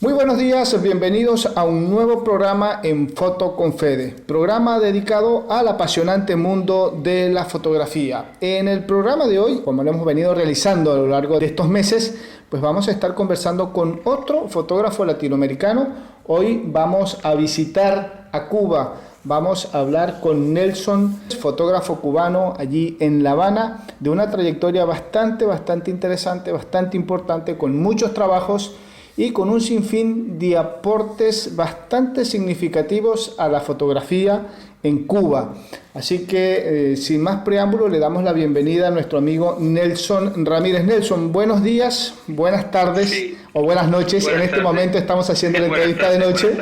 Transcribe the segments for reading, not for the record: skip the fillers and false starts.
Muy buenos días, bienvenidos a un nuevo programa en Foto con Fede, programa dedicado al apasionante mundo de la fotografía. En el programa de hoy, como lo hemos venido realizando a lo largo de estos meses, pues vamos a estar conversando con otro fotógrafo latinoamericano. Hoy vamos a visitar a Cuba. Vamos a hablar con Nelson, fotógrafo cubano allí en La Habana, de una trayectoria bastante interesante, bastante importante, con muchos trabajos y con un sinfín de aportes bastante significativos a la fotografía en Cuba. Así que, sin más preámbulo, le damos la bienvenida a nuestro amigo Nelson Ramírez. Nelson, buenos días, buenas tardes o buenas noches. En este momento estamos haciendo la entrevista de noche.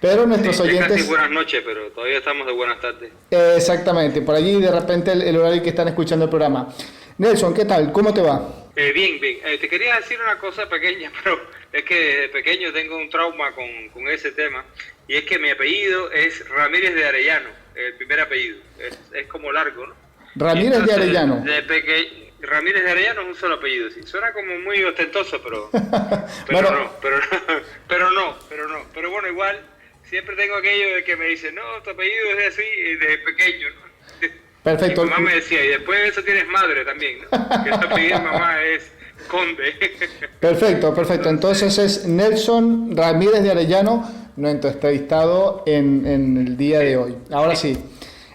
Pero nuestros oyentes... Casi buenas noches, pero todavía estamos de buenas tardes. Exactamente, por allí de repente el horario que están escuchando el programa. Nelson, ¿qué tal? ¿Cómo te va? Bien. Te quería decir una cosa pequeña, pero es que de pequeño tengo un trauma con ese tema. Y es que mi apellido es Ramírez de Arellano, el primer apellido. Es como largo, ¿no? Ramírez de Arellano. Ramírez de Arellano es un solo apellido, sí. Suena como muy ostentoso, pero Bueno. Pero bueno, igual siempre tengo aquello de que me dicen, no, tu apellido es así desde pequeño, ¿no? Perfecto. Mi mamá me decía, y después de eso tienes madre también, ¿no? Que tu apellido de mamá es Conde. Perfecto. Entonces es Nelson Ramírez de Arellano, nuestro entrevistado en el día de hoy. Ahora sí.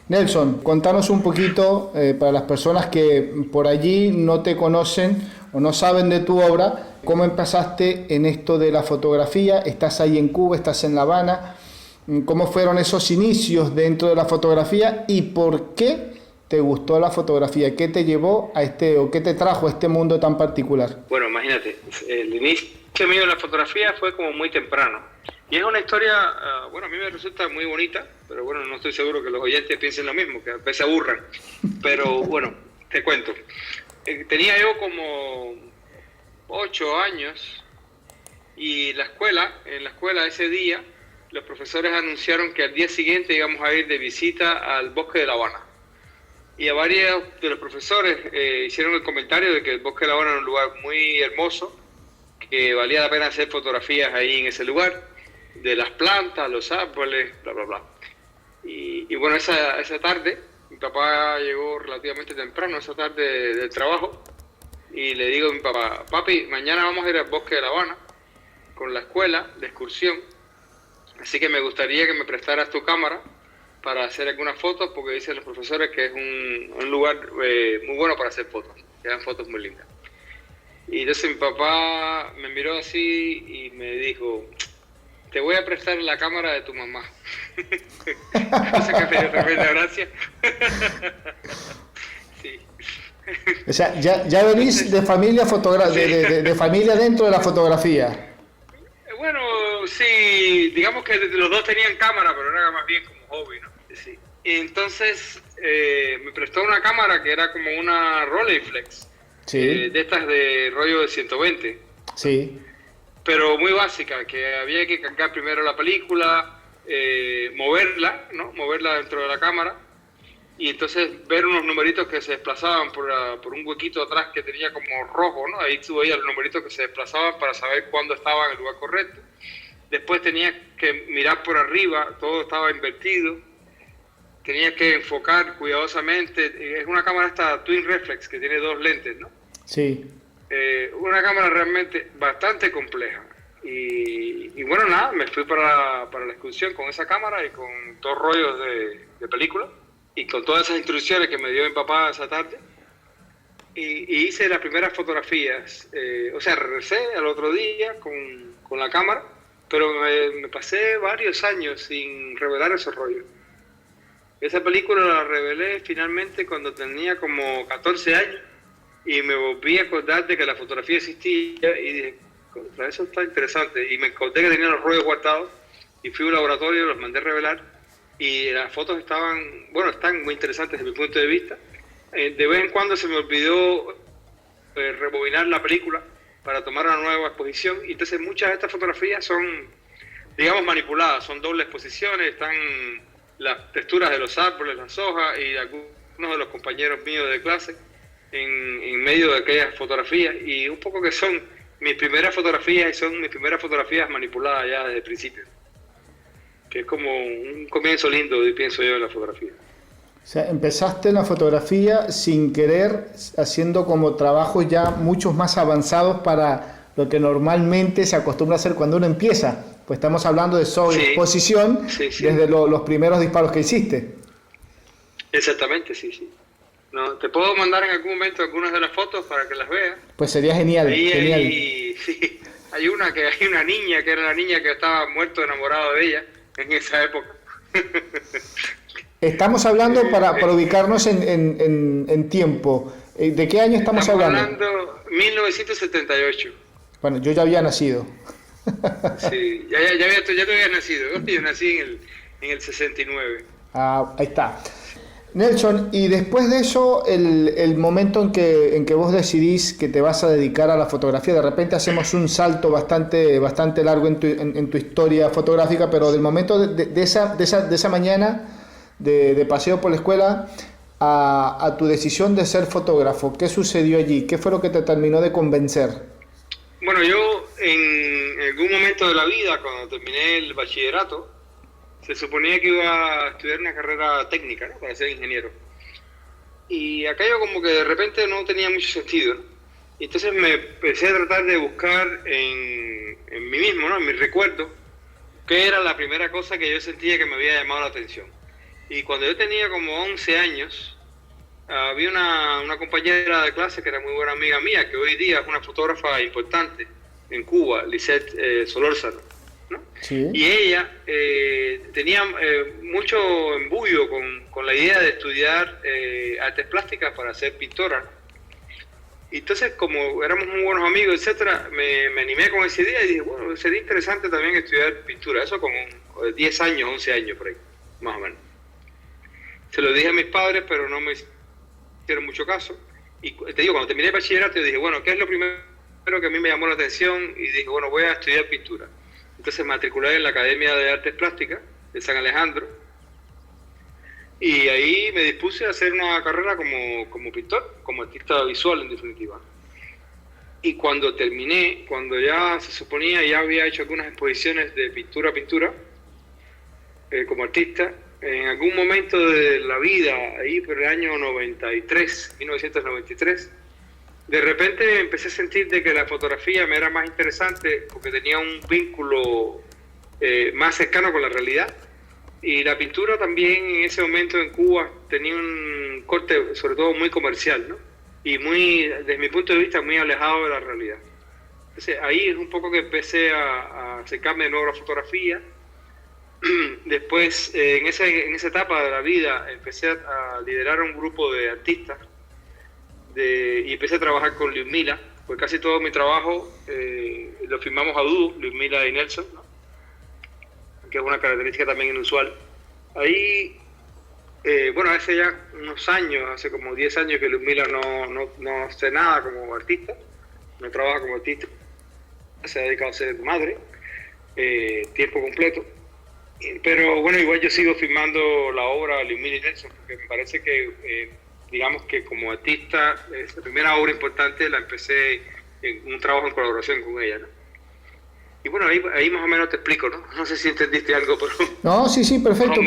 Nelson, contanos un poquito, para las personas que por allí no te conocen o no saben de tu obra, cómo empezaste en esto de la fotografía. Estás ahí en Cuba, estás en La Habana. ¿Cómo fueron esos inicios dentro de la fotografía y por qué te gustó la fotografía? ¿Qué te llevó a qué te trajo a este mundo tan particular? Bueno, imagínate, el inicio mío de la fotografía fue como muy temprano. Y es una historia, bueno, a mí me resulta muy bonita, pero bueno, no estoy seguro que los oyentes piensen lo mismo, que a veces se aburran. Pero bueno, te cuento. Tenía yo como 8 años y en la escuela ese día, los profesores anunciaron que al día siguiente íbamos a ir de visita al Bosque de La Habana. Y a varios de los profesores hicieron el comentario de que el Bosque de La Habana era un lugar muy hermoso, que valía la pena hacer fotografías ahí en ese lugar, de las plantas, los árboles, bla, bla, bla. Y bueno, esa tarde, mi papá llegó relativamente temprano, esa tarde del trabajo, y le digo a mi papá, papi, mañana vamos a ir al Bosque de La Habana con la escuela de excursión, así que me gustaría que me prestaras tu cámara para hacer algunas fotos, porque dicen los profesores que es un lugar muy bueno para hacer fotos, que dan fotos muy lindas. Y entonces mi papá me miró así y me dijo, te voy a prestar la cámara de tu mamá. Cosa que me dio tremenda gracia. Sí. O sea, ya venís de familia de familia dentro de la fotografía. Bueno, sí, digamos que los dos tenían cámara, pero era más bien como hobby, ¿no? Sí. Y entonces me prestó una cámara que era como una Rolleiflex, Sí. de estas de rollo de 120. Sí. Pero muy básica, que había que cargar primero la película, moverla, ¿no? Moverla dentro de la cámara, y entonces ver unos numeritos que se desplazaban por un huequito atrás que tenía como rojo, ¿no? Ahí tú veías los numeritos que se desplazaban para saber cuándo estaba en el lugar correcto. Después tenías que mirar por arriba, todo estaba invertido. Tenías que enfocar cuidadosamente. Es una cámara esta Twin Reflex que tiene 2 lentes, ¿no? Sí. Una cámara realmente bastante compleja. Y bueno, nada, me fui para la excursión con esa cámara y con 2 rollos de película y con todas esas instrucciones que me dio mi papá esa tarde. Y hice las primeras fotografías. O sea, regresé al otro día con la cámara, pero me pasé varios años sin revelar esos rollos. Esa película la revelé finalmente cuando tenía como 14 años y me volví a acordar de que la fotografía existía y dije, contra eso está interesante. Y me acordé que tenía los rollos guardados y fui a un laboratorio, los mandé a revelar y las fotos están muy interesantes desde mi punto de vista. De vez en cuando se me olvidó rebobinar la película para tomar una nueva exposición y entonces muchas de estas fotografías son, digamos, manipuladas, son dobles exposiciones, están las texturas de los árboles, las hojas y algunos de los compañeros míos de clase en medio de aquellas fotografías y un poco que son mis primeras fotografías, y son mis primeras fotografías manipuladas ya desde el principio. Que es como un comienzo lindo, pienso yo, en la fotografía. O sea, empezaste en la fotografía sin querer, haciendo como trabajos ya muchos más avanzados para lo que normalmente se acostumbra a hacer cuando uno empieza. Pues estamos hablando de sobreexposición desde los primeros disparos que hiciste. Exactamente, sí. No, te puedo mandar en algún momento algunas de las fotos para que las veas. Pues sería genial, genial. Hay una niña que era la niña que estaba muerto enamorado de ella en esa época. Estamos hablando, para ubicarnos en tiempo, ¿de qué año estamos hablando? Estamos hablando 1978. Bueno, yo ya había nacido. Sí, ya te habías nacido. Yo nací en el 69. Ah, ahí está. Nelson, y después de eso, el momento en que vos decidís que te vas a dedicar a la fotografía, de repente hacemos un salto bastante largo en tu historia fotográfica, pero del momento de esa mañana de paseo por la escuela a tu decisión de ser fotógrafo, ¿qué sucedió allí? ¿Qué fue lo que te terminó de convencer? Bueno, yo en algún momento de la vida, cuando terminé el bachillerato, se suponía que iba a estudiar una carrera técnica, ¿no?, para ser ingeniero. Y aquello como que de repente no tenía mucho sentido, ¿no? Y entonces me empecé a tratar de buscar en mí mismo, ¿no?, en mi recuerdo, qué era la primera cosa que yo sentía que me había llamado la atención. Y cuando yo tenía como 11 años, había una compañera de clase que era muy buena amiga mía, que hoy día es una fotógrafa importante en Cuba, Lisette Solórzano, ¿no? Sí. Y ella tenía mucho embullo con la idea de estudiar artes plásticas para ser pintora, ¿no? Y entonces, como éramos muy buenos amigos, etcétera, me animé con esa idea y dije, bueno, sería interesante también estudiar pintura. Eso con 10 años, 11 años por ahí, más o menos. Se lo dije a mis padres, pero no me hicieron mucho caso. Y te digo, cuando terminé el bachillerato, yo dije, bueno, ¿qué es lo primero que a mí me llamó la atención? Y dije, bueno, voy a estudiar pintura. Entonces me matriculé en la Academia de Artes Plásticas de San Alejandro. Y ahí me dispuse a hacer una carrera como pintor, como artista visual en definitiva. Y cuando terminé, cuando ya se suponía, ya había hecho algunas exposiciones de pintura como artista, en algún momento de la vida, ahí por el año 1993, de repente empecé a sentir de que la fotografía me era más interesante porque tenía un vínculo más cercano con la realidad. Y la pintura también en ese momento en Cuba tenía un corte sobre todo muy comercial, ¿no? Y muy, desde mi punto de vista, muy alejado de la realidad. Entonces ahí es un poco que empecé a acercarme de nuevo a la fotografía. Después, en esa etapa de la vida, empecé a liderar un grupo de artistas y empecé a trabajar con Lyudmila, pues casi todo mi trabajo lo filmamos a dúo, Lyudmila y Nelson, ¿no?, que es una característica también inusual. Ahí, bueno, hace ya unos años, hace como 10 años que Lyudmila no hace nada como artista, no trabaja como artista, se ha dedicado a ser madre, tiempo completo. Pero bueno, igual yo sigo filmando la obra de Lyudmila y Nelson, porque me parece que, digamos que como artista, la primera obra importante la empecé en un trabajo en colaboración con ella, ¿no? Y bueno, ahí más o menos te explico, ¿no? No sé si entendiste algo, pero... No, sí, perfecto.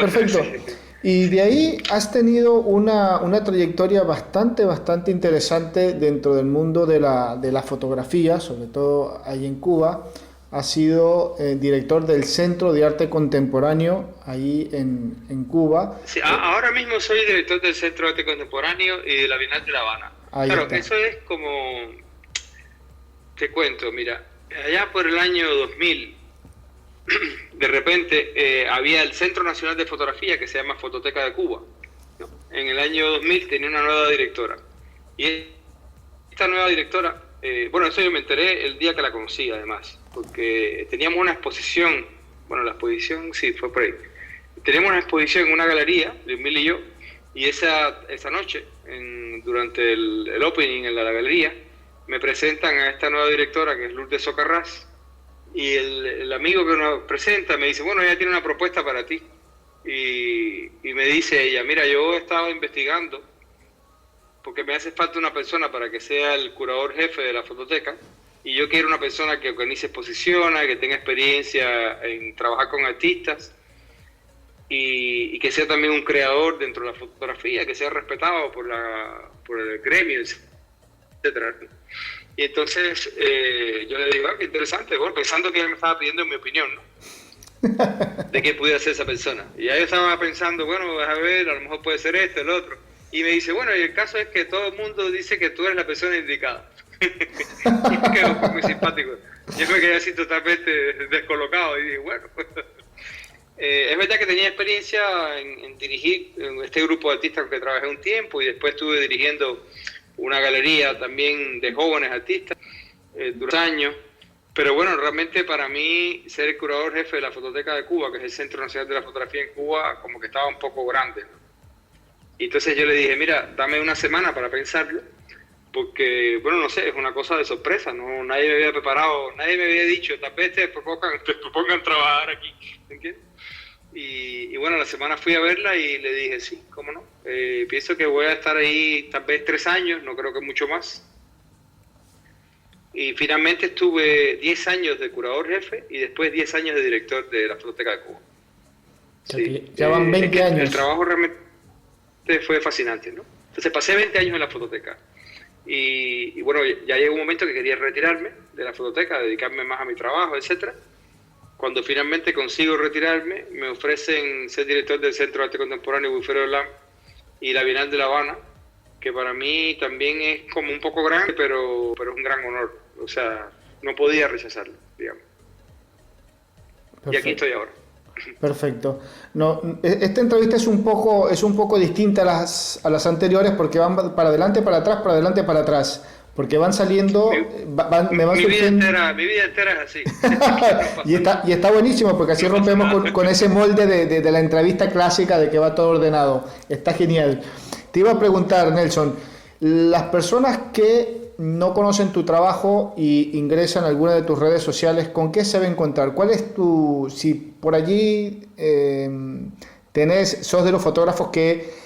Y de ahí has tenido una trayectoria bastante interesante dentro del mundo de la fotografía, sobre todo ahí en Cuba. Has sido director del Centro de Arte Contemporáneo ahí en Cuba. Sí, ahora mismo soy director del Centro de Arte Contemporáneo y de la Bienal de La Habana. Claro, está. Eso es como... Te cuento, mira, allá por el año 2000, de repente había el Centro Nacional de Fotografía que se llama Fototeca de Cuba, ¿no? En el año 2000 tenía una nueva directora. Y esta nueva directora, bueno, eso yo me enteré el día que la conocí, además, porque teníamos una exposición, bueno, la exposición sí fue por ahí. Teníamos una exposición en una galería, Lyudmila y yo, y esa noche, durante el opening en la galería, me presentan a esta nueva directora que es Lourdes Socarrás, y el amigo que nos presenta me dice, bueno, ella tiene una propuesta para ti. Y me dice ella, mira, yo he estado investigando porque me hace falta una persona para que sea el curador jefe de la fototeca, y yo quiero una persona que organice exposiciones, que tenga experiencia en trabajar con artistas y que sea también un creador dentro de la fotografía, que sea respetado por el gremio, etcétera. Y entonces yo le digo, qué interesante, bueno, pensando que ella me estaba pidiendo mi opinión, ¿no? De qué pudiera ser esa persona. Y ahí yo estaba pensando, bueno, a ver, a lo mejor puede ser esto, el otro. Y me dice, bueno, y el caso es que todo el mundo dice que tú eres la persona indicada. Y me quedó muy simpático. Yo me quedé así totalmente descolocado y dije, bueno, es verdad que tenía experiencia en dirigir este grupo de artistas con que trabajé un tiempo y después estuve dirigiendo una galería también de jóvenes artistas durante años. Pero bueno, realmente para mí ser el curador jefe de la Fototeca de Cuba, que es el Centro Nacional de la Fotografía en Cuba, como que estaba un poco grande, ¿no? Y entonces yo le dije, mira, dame una semana para pensarlo, porque, bueno, no sé, es una cosa de sorpresa, ¿no? Nadie me había preparado, nadie me había dicho, tal vez te propongan trabajar aquí, ¿entiendes? Y bueno, la semana fui a verla y le dije, sí, cómo no, pienso que voy a estar ahí tal vez 3 años, no creo que mucho más. Y finalmente estuve 10 años de curador jefe y después 10 años de director de la Fototeca de Cuba. Sí, ya van 20 años. El trabajo realmente fue fascinante, ¿no? Entonces pasé 20 años en la fototeca y bueno, ya llegó un momento que quería retirarme de la fototeca, dedicarme más a mi trabajo, etcétera. Cuando finalmente consigo retirarme, me ofrecen ser director del Centro de Arte Contemporáneo Wilfredo Lam y la Bienal de La Habana, que para mí también es como un poco grande, pero es un gran honor. O sea, no podía rechazarlo, digamos. Perfecto. Y aquí estoy ahora. Perfecto. No, esta entrevista es un poco distinta a las anteriores porque van para adelante, para atrás, para adelante, para atrás. Porque van saliendo, me van surgiendo... Mi vida entera es así. y está buenísimo porque así rompemos con ese molde de la entrevista clásica de que va todo ordenado. Está genial. Te iba a preguntar, Nelson, las personas que no conocen tu trabajo y ingresan a alguna de tus redes sociales, ¿con qué se va a encontrar? ¿Cuál es si por allí sos de los fotógrafos que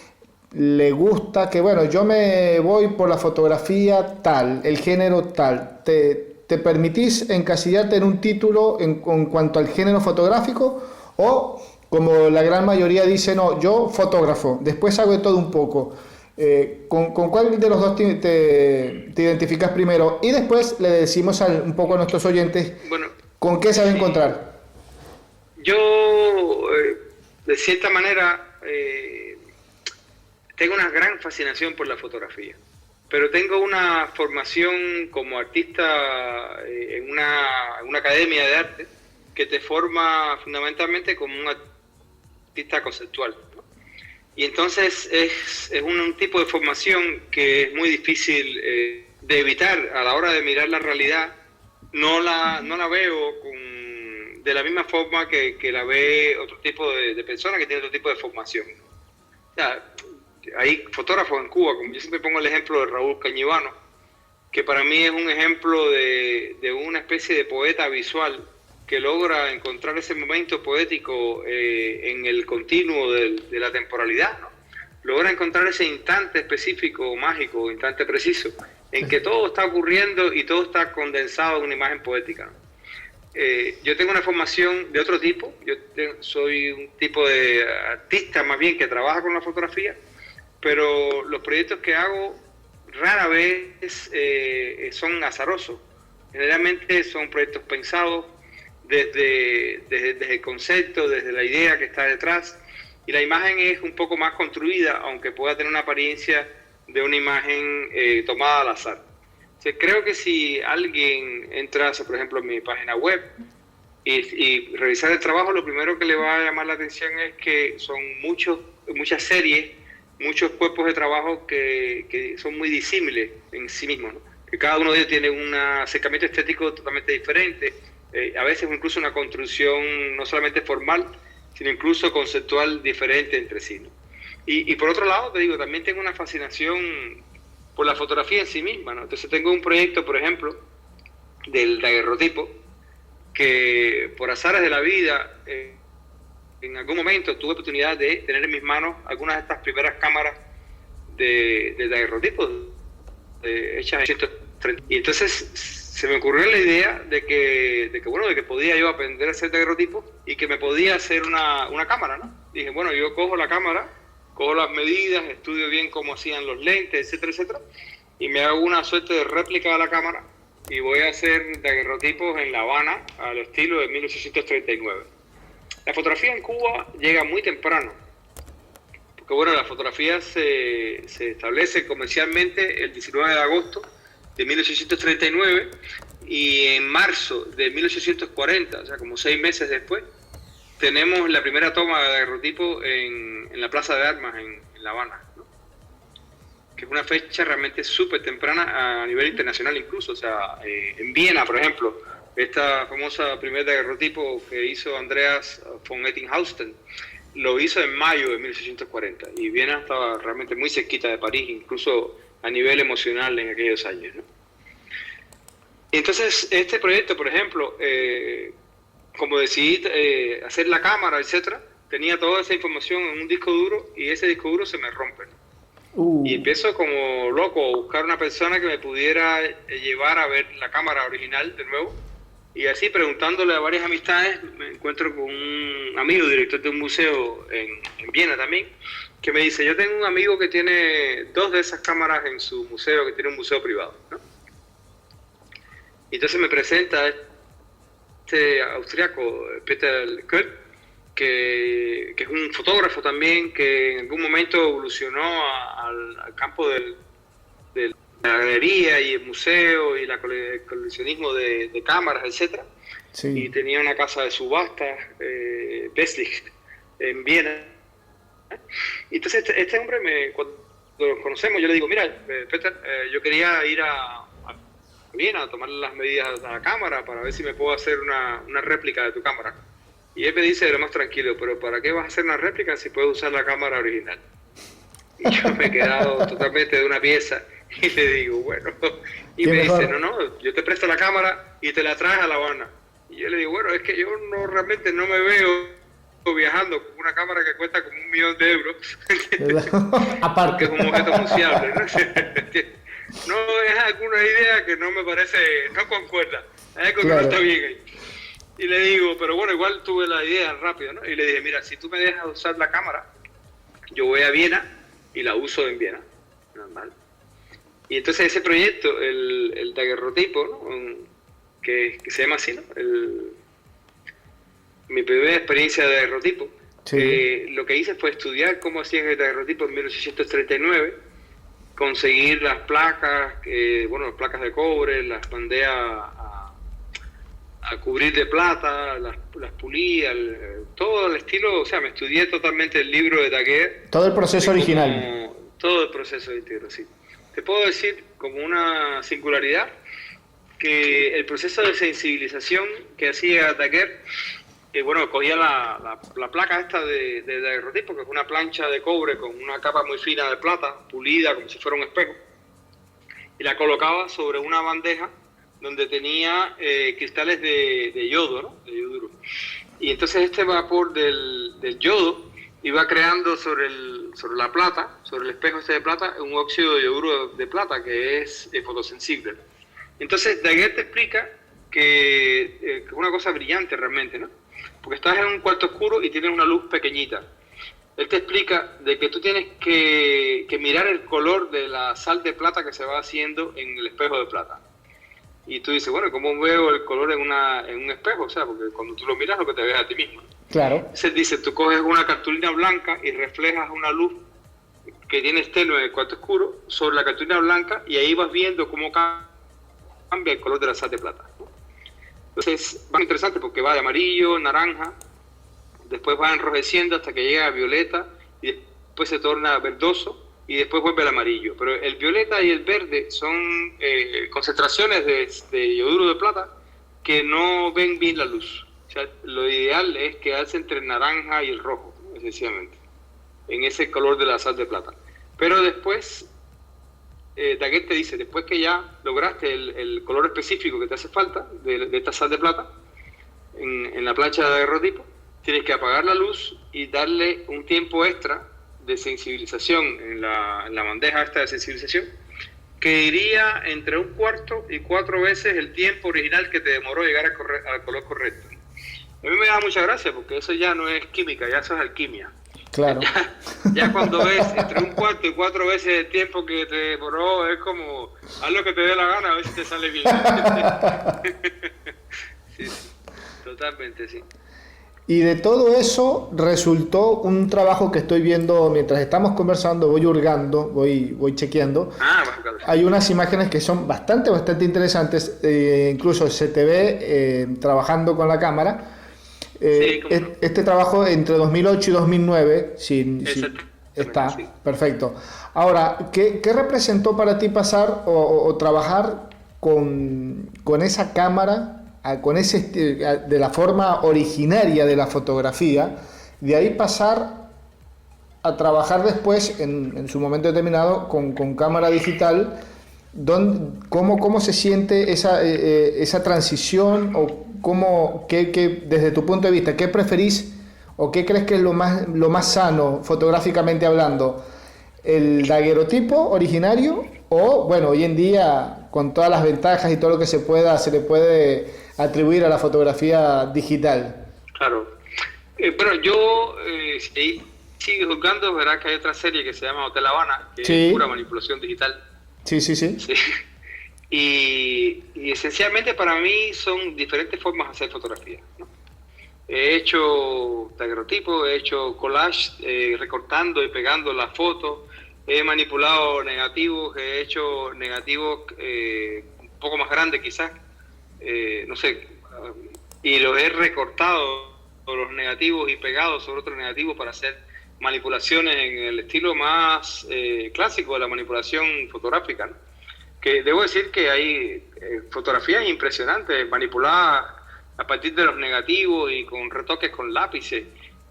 le gusta, que bueno, yo me voy por la fotografía tal, el género tal, ¿te permitís encasillarte en un título en cuanto al género fotográfico? ¿O como la gran mayoría dice, no, yo fotógrafo, después hago de todo un poco? ¿Con cuál de los dos te identificas primero? Y después le decimos un poco a nuestros oyentes, bueno, ¿con qué se va a encontrar? Yo, de cierta manera, tengo una gran fascinación por la fotografía, pero tengo una formación como artista en una academia de arte que te forma fundamentalmente como un artista conceptual, ¿no? Y entonces es un tipo de formación que es muy difícil de evitar a la hora de mirar la realidad. No la veo de la misma forma que la ve otro tipo de personas que tienen otro tipo de formación. O sea, hay fotógrafos en Cuba, como yo siempre pongo el ejemplo de Raúl Cañivano, que para mí es un ejemplo de una especie de poeta visual que logra encontrar ese momento poético en el continuo de la temporalidad, ¿no? Logra encontrar ese instante específico, mágico, instante preciso, en que todo está ocurriendo y todo está condensado en una imagen poética, ¿no? Yo tengo una formación de otro tipo, soy un tipo de artista más bien que trabaja con la fotografía, pero los proyectos que hago rara vez son azarosos, generalmente son proyectos pensados, desde el concepto, desde la idea que está detrás, y la imagen es un poco más construida, aunque pueda tener una apariencia de una imagen tomada al azar. O sea, creo que si alguien entra, por ejemplo, en mi página web y revisar el trabajo, lo primero que le va a llamar la atención es que son muchas series, muchos cuerpos de trabajo que son muy disímiles en sí mismos, ¿no? Que cada uno de ellos tiene un acercamiento estético totalmente diferente. A veces incluso una construcción no solamente formal, sino incluso conceptual diferente entre sí, ¿no? Y por otro lado, te digo, también tengo una fascinación por la fotografía en sí misma, ¿no? Entonces tengo un proyecto, por ejemplo, del daguerrotipo, que por azares de la vida, en algún momento tuve oportunidad de tener en mis manos algunas de estas primeras cámaras de daguerrotipo hechas en 1930. Y entonces se me ocurrió la idea de que podía yo aprender a hacer daguerrotipos y que me podía hacer una cámara, ¿no? Dije, bueno, yo cojo la cámara, cojo las medidas, estudio bien cómo hacían los lentes, etcétera, etcétera, y me hago una suerte de réplica de la cámara y voy a hacer daguerrotipos en La Habana al estilo de 1839. La fotografía en Cuba llega muy temprano, porque bueno, la fotografía se establece comercialmente el 19 de agosto de 1839 y en marzo de 1840, o sea, como 6 meses después, tenemos la primera toma de daguerrotipo en la Plaza de Armas en La Habana, ¿no? Que es una fecha realmente súper temprana a nivel internacional incluso. O sea, en Viena, por ejemplo, esta famosa primer daguerrotipo que hizo Andreas von Ettinghausen, lo hizo en mayo de 1840, y Viena estaba realmente muy cerquita de París, incluso a nivel emocional en aquellos años, ¿no? Entonces, este proyecto, por ejemplo, como decidí hacer la cámara, etcétera, tenía toda esa información en un disco duro y ese disco duro se me rompe, ¿no? Y empiezo como loco a buscar una persona que me pudiera llevar a ver la cámara original de nuevo. Y así, preguntándole a varias amistades, me encuentro con un amigo, director de un museo en Viena también, que me dice, yo tengo un amigo que tiene 2 de esas cámaras en su museo, que tiene un museo privado, ¿no? Y entonces me presenta este austriaco, Peter Koell, que es un fotógrafo también, que en algún momento evolucionó al campo de la galería y el museo y el coleccionismo de cámaras, etcétera. Sí. Y tenía una casa de subastas, Westlich, en Viena. Y entonces este hombre, cuando nos conocemos, yo le digo, mira, Peter, yo quería ir a Viena a tomarle las medidas a la cámara para ver si me puedo hacer una réplica de tu cámara. Y él me dice, lo más tranquilo, pero ¿para qué vas a hacer una réplica si puedes usar la cámara original? Y yo me he quedado totalmente de una pieza y le digo, bueno, y me dice, no, yo te presto la cámara y te la traes a La Habana. Y yo le digo, bueno, es que yo realmente no me veo viajando con una cámara que cuesta como $1.000.000, aparte, que es un objeto museable, ¿no? No, es alguna idea que no me parece, no concuerda, hay algo que no está bien ahí. Y le digo, pero bueno, igual tuve la idea rápido, ¿no? Y le dije, mira, si tú me dejas usar la cámara, yo voy a Viena y la uso en Viena, normal. Y entonces ese proyecto, el daguerrotipo, ¿no? que se llama así, ¿no? Mi primera experiencia de daguerrotipo, sí. Lo que hice fue estudiar cómo hacían el daguerrotipo en 1839, conseguir las placas, las placas de cobre, las mandé a cubrir de plata, las pulí, todo el estilo, o sea, me estudié totalmente el libro de Daguerre. Todo el proceso original. Todo el proceso íntegro, sí. Te puedo decir como una singularidad que el proceso de sensibilización que hacía Daguerre, cogía la placa esta de daguerrotipo, que es una plancha de cobre con una capa muy fina de plata, pulida como si fuera un espejo, y la colocaba sobre una bandeja donde tenía cristales de yodo, ¿no? De yoduro. Y entonces este vapor del yodo iba creando sobre la plata, sobre el espejo este de plata, un óxido de yoduro de plata que es fotosensible. Entonces Daguerre te explica que es una cosa brillante realmente, ¿no? Porque estás en un cuarto oscuro y tienes una luz pequeñita. Él te explica de que tú tienes que mirar el color de la sal de plata que se va haciendo en el espejo de plata. Y tú dices, bueno, ¿cómo veo el color en un espejo? O sea, porque cuando tú lo miras, lo que te ves a ti mismo. Claro. Se dice, tú coges una cartulina blanca y reflejas una luz que tienes tenue en el cuarto oscuro sobre la cartulina blanca y ahí vas viendo cómo cambia el color de la sal de plata. Entonces, va interesante porque va de amarillo, naranja, después va enrojeciendo hasta que llega a violeta y después se torna verdoso y después vuelve al amarillo. Pero el violeta y el verde son concentraciones de yoduro de plata que no ven bien la luz. O sea, lo ideal es quedarse entre el naranja y el rojo, ¿no? Esencialmente, en ese color de la sal de plata. Pero después, Daguerre te dice, después que ya lograste el color específico que te hace falta de esta sal de plata, en la plancha de daguerrotipo, tienes que apagar la luz y darle un tiempo extra de sensibilización en la bandeja esta de sensibilización que iría entre 1/4 y 4 veces el tiempo original que te demoró llegar al color correcto. A mí me da mucha gracia porque eso ya no es química, ya eso es alquimia. Claro. Ya cuando ves entre 1/4 y 4 veces el tiempo que te demoró, es como, haz lo que te dé la gana, a ver si te sale bien. Sí, sí, totalmente, sí. Y de todo eso resultó un trabajo que estoy viendo mientras estamos conversando, voy hurgando, voy chequeando. Hay unas imágenes que son bastante interesantes, incluso se te ve trabajando con la cámara. Sí, este trabajo entre 2008 y 2009, está, sí. Perfecto. Ahora, ¿qué representó para ti pasar o trabajar con esa cámara? Con de la forma originaria de la fotografía, de ahí pasar a trabajar después en su momento determinado con cámara digital, ¿cómo se siente esa transición o desde tu punto de vista, qué preferís o qué crees que es lo más sano fotográficamente hablando? ¿El daguerrotipo originario o, bueno, hoy en día con todas las ventajas y todo lo que se le puede atribuir a la fotografía digital? Claro. Bueno, yo, si sigues juzgando, verás que hay otra serie que se llama Hotel Habana, que es pura manipulación digital. Sí. Y esencialmente para mí son diferentes formas de hacer fotografía, ¿no? He hecho daguerrotipo, he hecho collage, recortando y pegando las fotos, he manipulado negativos, he hecho negativos un poco más grandes quizás, no sé, y los he recortado los negativos y pegado sobre otros negativos para hacer manipulaciones en el estilo más clásico de la manipulación fotográfica, ¿no? Que debo decir que hay fotografías impresionantes manipuladas a partir de los negativos y con retoques con lápices,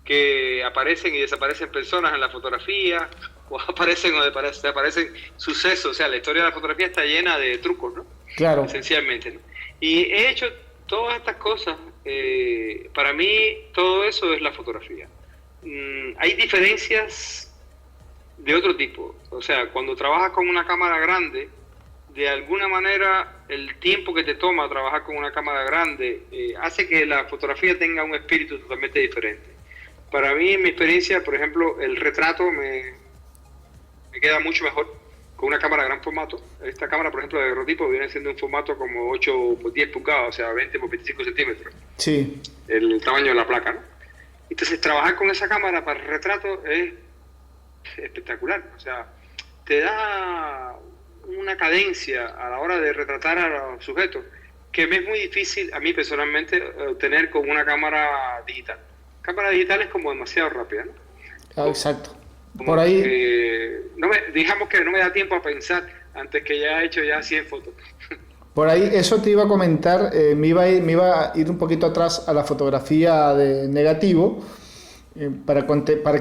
que aparecen y desaparecen personas en la fotografía, o aparecen o desaparecen sucesos. O sea, la historia de la fotografía está llena de trucos, ¿no? Claro. Esencialmente, ¿no? Y he hecho todas estas cosas. Para mí todo eso es la fotografía. Hay diferencias de otro tipo. O sea, cuando trabajas con una cámara grande, de alguna manera el tiempo que te toma trabajar con una cámara grande hace que la fotografía tenga un espíritu totalmente diferente. Para mí, en mi experiencia, por ejemplo, el retrato me queda mucho mejor con una cámara de gran formato. Esta cámara, por ejemplo, de daguerrotipo viene siendo un formato como 8 por 10 pulgadas, o sea, 20 por 25 centímetros. Sí. El tamaño de la placa, ¿no? Entonces, trabajar con esa cámara para el retrato es espectacular. O sea, te da una cadencia a la hora de retratar a los sujetos que me es muy difícil a mí personalmente obtener con una cámara digital. Cámara digital es como demasiado rápida, ¿no? Ah, exacto. Por ahí digamos que no me da tiempo a pensar antes que ya he hecho ya 100 fotos. Por ahí eso te iba a comentar, me iba a ir un poquito atrás a la fotografía de negativo, para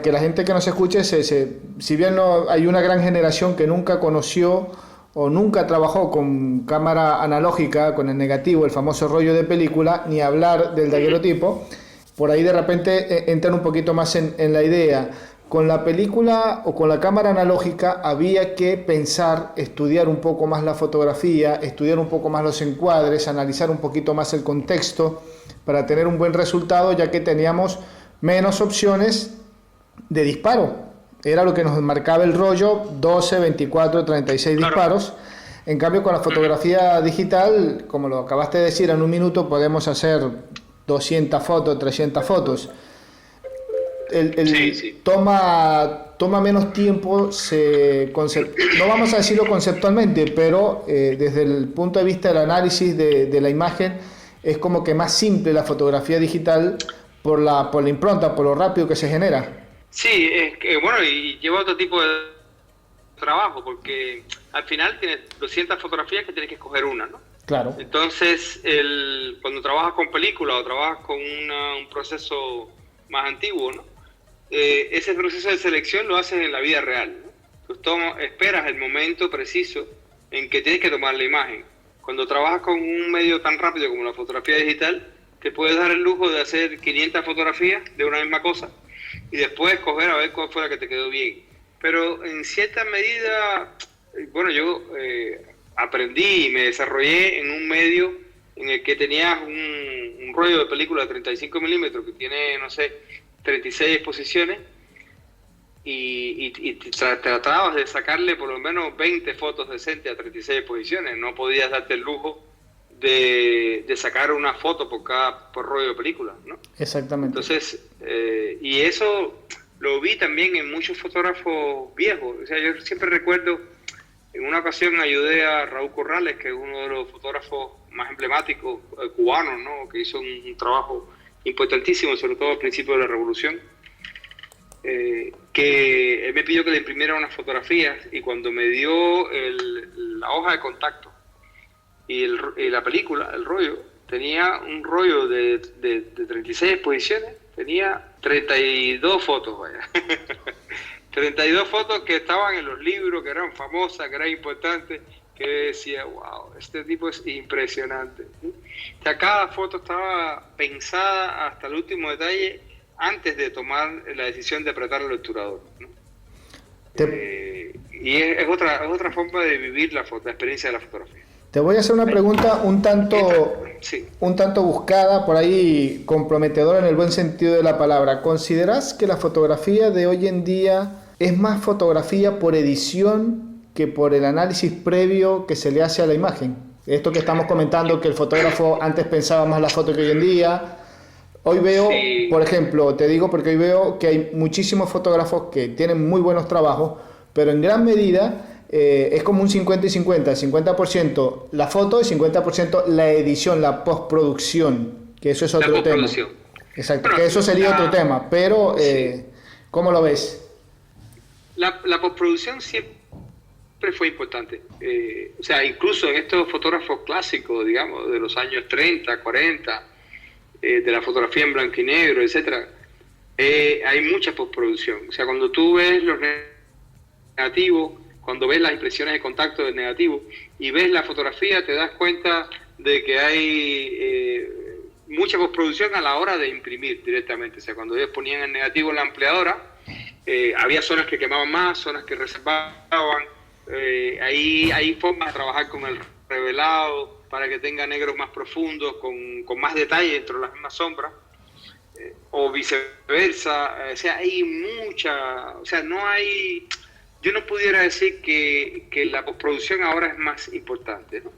que la gente que nos escuche, si bien no hay una gran generación que nunca conoció o nunca trabajó con cámara analógica, con el negativo, el famoso rollo de película, ni hablar del daguerrotipo, por ahí de repente entran un poquito más en la idea. Con la película o con la cámara analógica había que pensar, estudiar un poco más la fotografía, estudiar un poco más los encuadres, analizar un poquito más el contexto para tener un buen resultado, ya que teníamos menos opciones de disparo. Era lo que nos marcaba el rollo, 12, 24, 36 disparos. En cambio, con la fotografía digital, como lo acabaste de decir, en un minuto podemos hacer 200 fotos, 300 fotos. Sí. Toma menos tiempo, no vamos a decirlo conceptualmente, pero desde el punto de vista del análisis de la imagen, es como que más simple la fotografía digital por la impronta, por lo rápido que se genera. Sí, es que, bueno, y lleva otro tipo de trabajo, porque al final tienes 200 fotografías que tienes que escoger una, ¿no? Claro. Entonces, cuando trabajas con película o trabajas con un proceso más antiguo, ¿no? Ese proceso de selección lo haces en la vida real, ¿no? Tú esperas el momento preciso en que tienes que tomar la imagen. Cuando trabajas con un medio tan rápido como la fotografía digital, te puedes dar el lujo de hacer 500 fotografías de una misma cosa y después escoger a ver cuál fue la que te quedó bien. Pero en cierta medida bueno, yo aprendí y me desarrollé en un medio en el que tenías un rollo de película de 35 milímetros que tiene, no sé, 36 exposiciones y tratabas de sacarle por lo menos 20 fotos decentes a 36 exposiciones. No podías darte el lujo de sacar una foto por rollo de película, ¿no? Exactamente. Entonces, y eso lo vi también en muchos fotógrafos viejos. O sea, yo siempre recuerdo, en una ocasión ayudé a Raúl Corrales, que es uno de los fotógrafos más emblemáticos cubanos, ¿no? Que hizo un trabajo importantísimo, sobre todo al principio de la Revolución, que él me pidió que le imprimiera unas fotografías, y cuando me dio la hoja de contacto y la película, el rollo, tenía un rollo de 36 exposiciones, tenía 32 fotos, vaya. 32 fotos que estaban en los libros, que eran famosas, que eran importantes, que decía, wow, este tipo es impresionante. O sea, cada foto estaba pensada hasta el último detalle antes de tomar la decisión de apretar el obturador, ¿no? Y es otra forma de vivir la experiencia de la fotografía. Te voy a hacer una pregunta un tanto buscada, por ahí comprometedora en el buen sentido de la palabra. ¿Consideras que la fotografía de hoy en día es más fotografía por edición que por el análisis previo que se le hace a la imagen? Esto que estamos comentando, que el fotógrafo antes pensaba más la foto que hoy en día. Hoy veo, sí, por ejemplo, te digo porque hoy veo que hay muchísimos fotógrafos que tienen muy buenos trabajos, pero en gran medida es como un 50 y 50, 50% la foto y 50% la edición, la postproducción, que eso es otro tema. Exacto, bueno, que eso sería otro tema, pero sí. ¿Cómo lo ves? La postproducción siempre fue importante. O sea, incluso en estos fotógrafos clásicos, digamos, de los años 30, 40, de la fotografía en blanco y negro, etcétera, hay mucha postproducción. O sea, cuando tú ves los negativos, cuando ves las impresiones de contacto del negativo y ves la fotografía, te das cuenta de que hay mucha postproducción a la hora de imprimir directamente. O sea, cuando ellos ponían el negativo en la ampliadora, había zonas que quemaban más, zonas que reservaban. Hay formas de trabajar con el revelado para que tenga negros más profundos, con más detalle dentro de las mismas sombras, o viceversa. O sea, hay mucha... O sea, no hay... Yo no pudiera decir que la postproducción ahora es más importante, ¿no?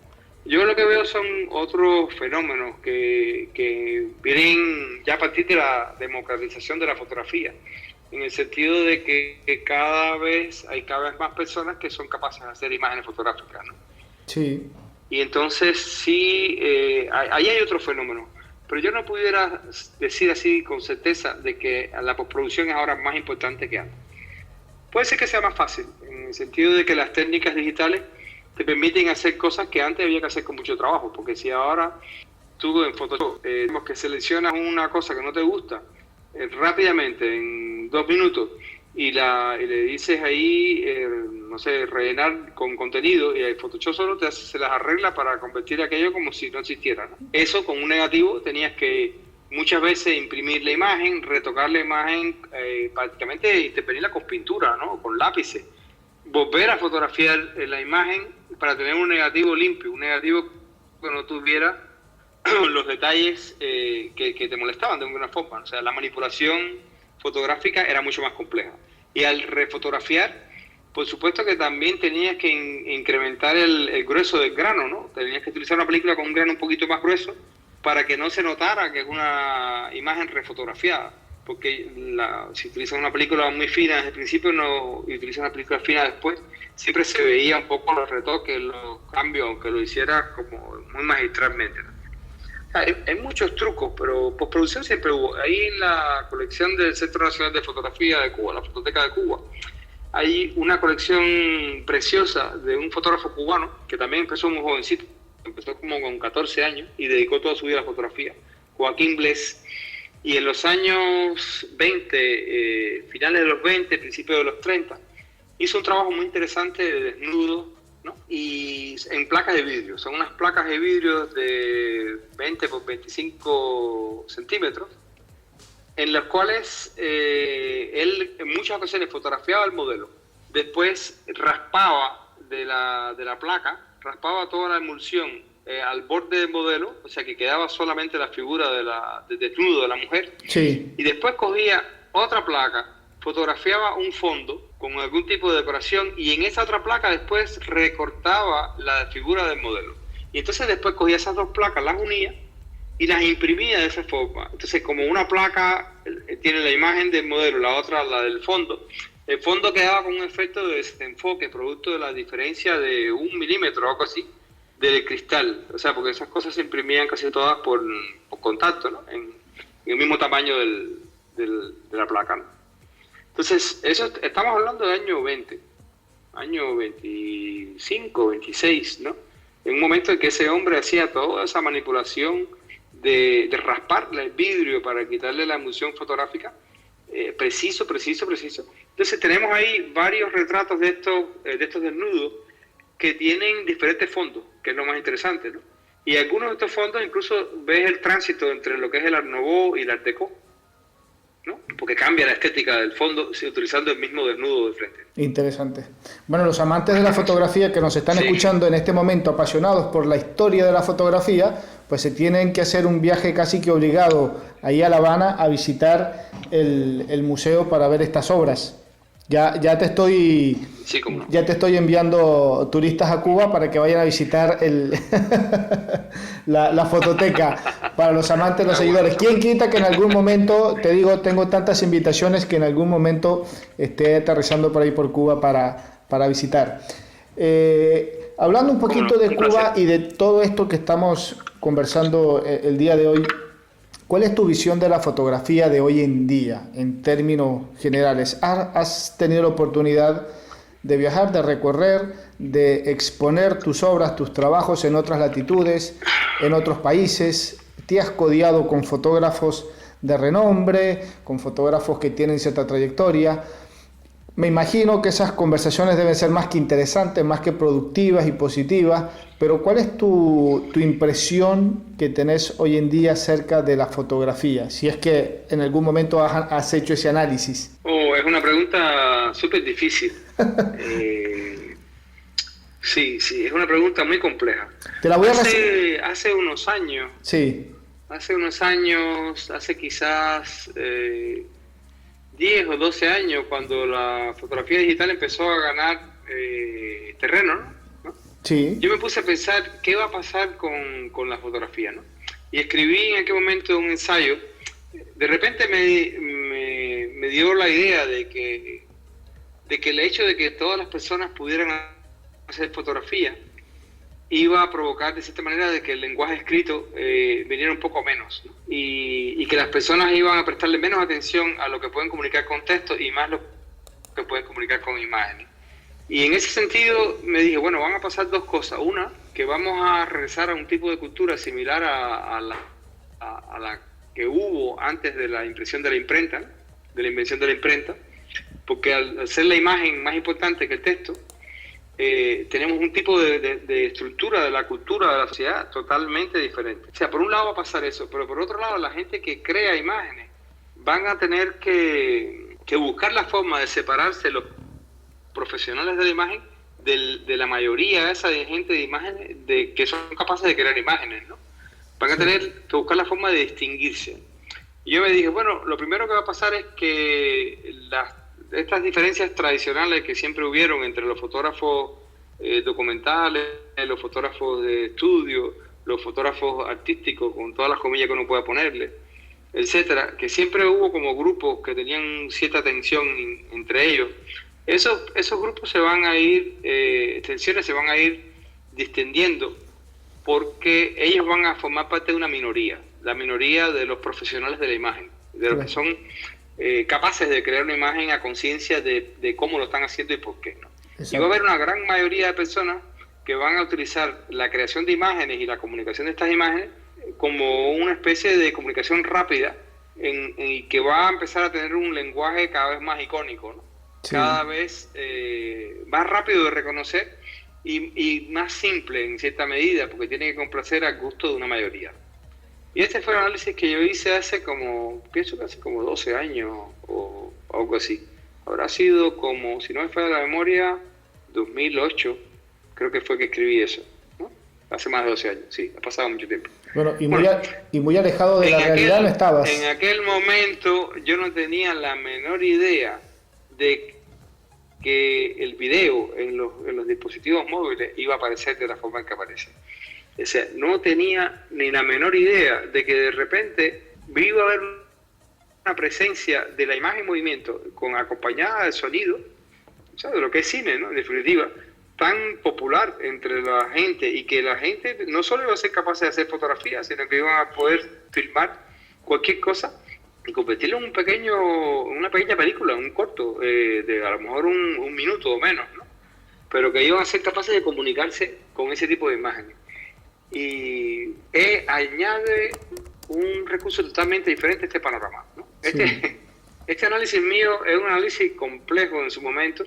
Yo lo que veo son otros fenómenos que vienen ya a partir de la democratización de la fotografía, en el sentido de que cada vez más personas que son capaces de hacer imágenes fotográficas, ¿no? Sí. Y entonces sí, ahí hay otro fenómeno, pero yo no pudiera decir así con certeza de que la postproducción es ahora más importante que antes. Puede ser que sea más fácil, en el sentido de que las técnicas digitales te permiten hacer cosas que antes había que hacer con mucho trabajo, porque si ahora tú en Photoshop que seleccionas una cosa que no te gusta rápidamente, en 2 minutos, y le dices ahí, no sé, rellenar con contenido, y el Photoshop solo se las arregla para convertir aquello como si no existiera, ¿no? Eso con un negativo tenías que muchas veces imprimir la imagen, retocar la imagen, prácticamente intervenirla con pintura, ¿no? Con lápices, volver a fotografiar la imagen para tener un negativo limpio, un negativo que no tuviera los detalles que te molestaban de alguna forma. O sea, la manipulación fotográfica era mucho más compleja. Y al refotografiar, por supuesto que también tenías que incrementar el grueso del grano, ¿no? Tenías que utilizar una película con un grano un poquito más grueso para que no se notara que es una imagen refotografiada. Porque si utilizas una película muy fina desde el principio y utilizas una película fina después, siempre se veía un poco los retoques, los cambios, aunque lo hiciera como muy magistralmente, ¿no? Hay muchos trucos, pero postproducción siempre hubo. Ahí en la colección del Centro Nacional de Fotografía de Cuba, la Fototeca de Cuba, hay una colección preciosa de un fotógrafo cubano que también empezó muy jovencito, empezó como con 14 años y dedicó toda su vida a la fotografía, Joaquín Bles. Y en los años 20, finales de los 20, principios de los 30, hizo un trabajo muy interesante de desnudo, ¿no? Y en placas de vidrio. Son unas placas de vidrio de 20 por 25 centímetros, en las cuales él en muchas ocasiones fotografiaba el modelo, después raspaba de la placa, raspaba toda la emulsión al borde del modelo, o sea que quedaba solamente la figura del desnudo de la mujer, Sí. y después cogía otra placa, fotografiaba un fondo con algún tipo de decoración, y en esa otra placa después recortaba la figura del modelo. Y entonces después cogía esas dos placas, las unía y las imprimía de esa forma. Entonces, como una placa tiene la imagen del modelo, la otra la del fondo, el fondo quedaba con un efecto de desenfoque, producto de la diferencia de 1 milímetro o algo así, del cristal. O sea, porque esas cosas se imprimían casi todas por contacto, ¿no? En el mismo tamaño de la placa, ¿no? Entonces, eso estamos hablando del año 20, año 25, 26, ¿no? En un momento en que ese hombre hacía toda esa manipulación de rasparle el vidrio para quitarle la emulsión fotográfica, preciso. Entonces tenemos ahí varios retratos de estos desnudos que tienen diferentes fondos, que es lo más interesante, ¿no? Y algunos de estos fondos incluso ves el tránsito entre lo que es el Art Nouveau y el Art Deco, ¿no? Porque cambia la estética del fondo utilizando el mismo desnudo de frente. Interesante. Bueno, los amantes de la fotografía que nos están escuchando en este momento, apasionados por la historia de la fotografía, pues se tienen que hacer un viaje casi que obligado ahí a La Habana a visitar el museo para ver estas obras. Ya te estoy enviando turistas a Cuba para que vayan a visitar la fototeca para los amantes, los seguidores. ¿Quién quita que en algún momento, te digo, tengo tantas invitaciones que en algún momento esté aterrizando por ahí por Cuba para visitar? Hablando un poquito de Cuba y de todo esto que estamos conversando el día de hoy, ¿cuál es tu visión de la fotografía de hoy en día, en términos generales? ¿Has tenido la oportunidad de viajar, de recorrer, de exponer tus obras, tus trabajos en otras latitudes, en otros países? ¿Te has codiado con fotógrafos de renombre, con fotógrafos que tienen cierta trayectoria? Me imagino que esas conversaciones deben ser más que interesantes, más que productivas y positivas, pero ¿cuál es tu impresión que tenés hoy en día acerca de la fotografía? Si es que en algún momento has hecho ese análisis. Es una pregunta súper difícil. Sí, es una pregunta muy compleja. Te la voy a hace unos años. Sí. Hace quizás 10 o 12 años, cuando la fotografía digital empezó a ganar terreno, ¿no? Sí. Yo me puse a pensar qué va a pasar con la fotografía, ¿no? Y escribí en aquel momento un ensayo. De repente me dio la idea de que el hecho de que todas las personas pudieran hacer fotografía iba a provocar de cierta manera de que el lenguaje escrito viniera un poco menos, ¿no? Y que las personas iban a prestarle menos atención a lo que pueden comunicar con texto y más lo que pueden comunicar con imágenes. Y en ese sentido me dije, bueno, van a pasar dos cosas. Una, que vamos a regresar a un tipo de cultura similar a la que hubo antes de la impresión de la imprenta, ¿no? De la invención de la imprenta, porque al ser la imagen más importante que el texto, tenemos un tipo de estructura de la cultura de la sociedad totalmente diferente. O sea, por un lado va a pasar eso, pero por otro lado la gente que crea imágenes van a tener que buscar la forma de separarse los profesionales de la imagen de la mayoría esa de gente de imágenes que son capaces de crear imágenes, ¿no? Van a tener que buscar la forma de distinguirse. Y yo me dije, bueno, lo primero que va a pasar es que estas diferencias tradicionales que siempre hubieron entre los fotógrafos documentales, los fotógrafos de estudio, los fotógrafos artísticos, con todas las comillas que uno pueda ponerle, etcétera, que siempre hubo como grupos que tenían cierta tensión entre ellos. Esos grupos se van a ir, tensiones se van a ir distendiendo, porque ellos van a formar parte de una minoría, la minoría de los profesionales de la imagen, de los que son capaces de crear una imagen a conciencia de cómo lo están haciendo y por qué, ¿no? Exacto. Y va a haber una gran mayoría de personas que van a utilizar la creación de imágenes y la comunicación de estas imágenes como una especie de comunicación rápida y que va a empezar a tener un lenguaje cada vez más icónico, ¿no? Sí. Cada vez más rápido de reconocer y más simple en cierta medida, porque tiene que complacer al gusto de una mayoría. Y este fue el análisis que yo hice pienso que hace como 12 años o algo así. Habrá sido como, si no me falla la memoria, 2008, creo que fue que escribí eso, ¿no? Hace más de 12 años, sí, ha pasado mucho tiempo. Bueno, y muy alejado de la realidad no estabas. En aquel momento yo no tenía la menor idea de que el video en los dispositivos móviles iba a aparecer de la forma en que aparece. O sea, no tenía ni la menor idea de que de repente iba a haber una presencia de la imagen en movimiento acompañada de sonido, o sea, de lo que es cine, ¿no? En definitiva, tan popular entre la gente, y que la gente no solo iba a ser capaz de hacer fotografías, sino que iban a poder filmar cualquier cosa y convertirlo en una pequeña película, un corto, de a lo mejor un minuto o menos, ¿no? Pero que iban a ser capaces de comunicarse con ese tipo de imágenes. Y añade un recurso totalmente diferente a este panorama, ¿no? Sí. Este análisis mío es un análisis complejo en su momento,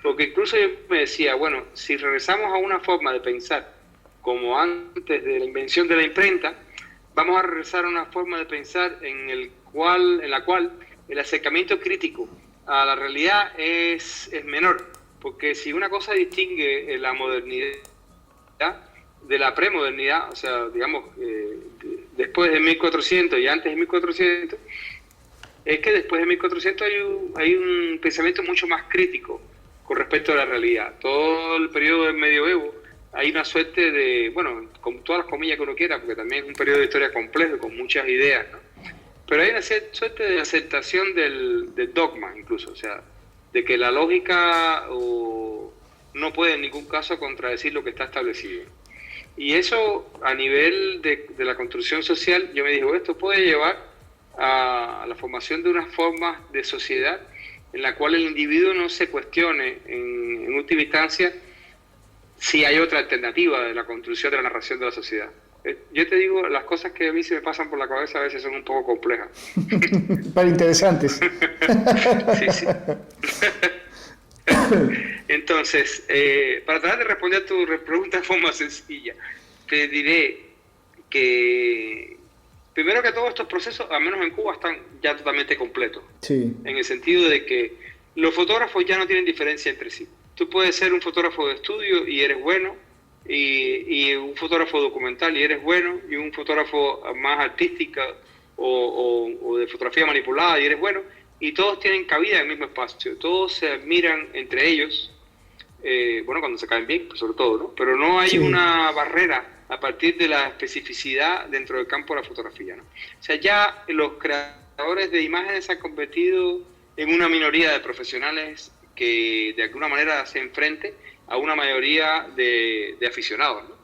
porque incluso yo me decía, bueno, si regresamos a una forma de pensar como antes de la invención de la imprenta, vamos a regresar a una forma de pensar en la cual el acercamiento crítico a la realidad es menor, porque si una cosa distingue la modernidad de la premodernidad, o sea, digamos, después de 1400 y antes de 1400, es que después de 1400 hay un pensamiento mucho más crítico con respecto a la realidad. Todo el periodo del medioevo hay una suerte de, bueno, con todas las comillas que uno quiera, porque también es un periodo de historia complejo, con muchas ideas, ¿no? Pero hay una suerte de aceptación del dogma, incluso, o sea, de que la lógica no puede en ningún caso contradecir lo que está establecido. Y eso, a nivel de la construcción social, yo me dije, esto puede llevar a la formación de unas formas de sociedad en la cual el individuo no se cuestione en última instancia si hay otra alternativa de la construcción de la narración de la sociedad. Yo te digo, las cosas que a mí se me pasan por la cabeza a veces son un poco complejas. Pero interesantes. Sí, sí. Entonces, para tratar de responder a tu pregunta de forma sencilla, te diré que primero que todos estos procesos, al menos en Cuba, están ya totalmente completos. Sí. En el sentido de que los fotógrafos ya no tienen diferencia entre sí. Tú puedes ser un fotógrafo de estudio y eres bueno, y un fotógrafo documental y eres bueno, y un fotógrafo más artística o de fotografía manipulada y eres bueno, y todos tienen cabida en el mismo espacio, todos se admiran entre ellos, bueno, cuando se caen bien, pues sobre todo, ¿no? Pero no hay una barrera a partir de la especificidad dentro del campo de la fotografía, ¿no? O sea, ya los creadores de imágenes se han convertido en una minoría de profesionales que de alguna manera se enfrente a una mayoría de aficionados, ¿no?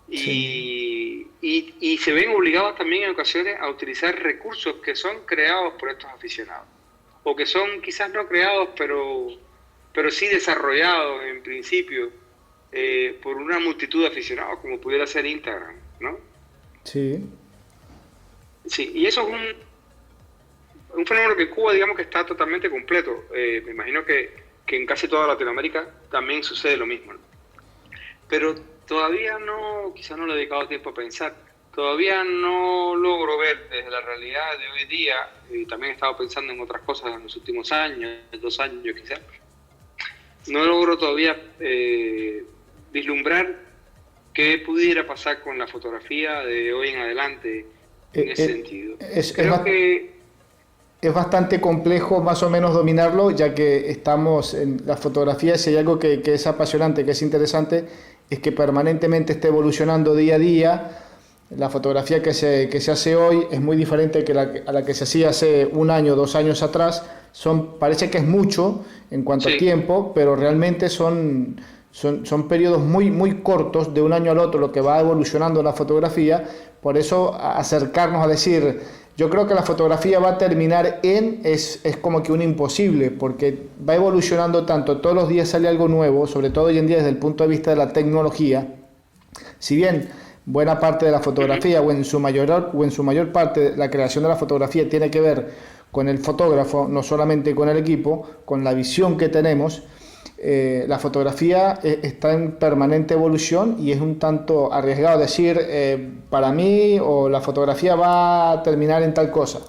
Y se ven obligados también en ocasiones a utilizar recursos que son creados por estos aficionados, o que son quizás no creados, pero sí desarrollados en principio por una multitud de aficionados, como pudiera ser Instagram, ¿no? Sí. Sí, y eso es un fenómeno que en Cuba, digamos, que está totalmente completo. Me imagino que en casi toda Latinoamérica también sucede lo mismo, ¿no? Pero todavía no, quizás no le he dedicado tiempo a pensar, todavía no logro ver desde la realidad de hoy día, y también he estado pensando en otras cosas en los últimos años, 2 años quizás, no logro todavía vislumbrar qué pudiera pasar con la fotografía de hoy en adelante en ese sentido. Creo que es bastante complejo más o menos dominarlo, ya que estamos en la fotografía. Si hay algo que es apasionante, que es interesante, es que permanentemente está evolucionando día a día. La fotografía que se hace hoy es muy diferente a la que se hacía hace 1 año, 2 años atrás. Parece que es mucho en cuanto a tiempo, pero realmente son periodos muy, muy cortos, de un año al otro, lo que va evolucionando la fotografía. Por eso acercarnos a decir, yo creo que la fotografía va a terminar es como que un imposible, porque va evolucionando tanto, todos los días sale algo nuevo, sobre todo hoy en día desde el punto de vista de la tecnología. Si bien buena parte de la fotografía o en su mayor parte la creación de la fotografía tiene que ver con el fotógrafo, no solamente con el equipo, con la visión que tenemos, la fotografía está en permanente evolución y es un tanto arriesgado decir para mí o la fotografía va a terminar en tal cosa,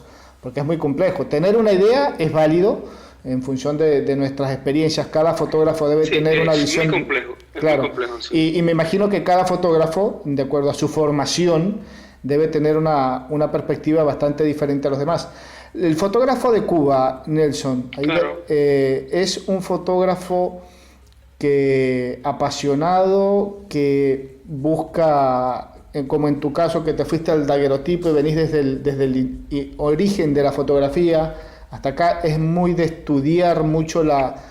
porque es muy complejo. Tener una idea es válido en función de nuestras experiencias. Cada fotógrafo debe tener una visión. Es muy complejo, Es muy claro. complejo, sí. Y me imagino que cada fotógrafo, de acuerdo a su formación, debe tener una perspectiva bastante diferente a los demás. El fotógrafo de Cuba, Nelson, Claro. es un fotógrafo que apasionado, que busca, como en tu caso, que te fuiste al daguerrotipo y venís desde el origen de la fotografía hasta acá, es muy de estudiar mucho la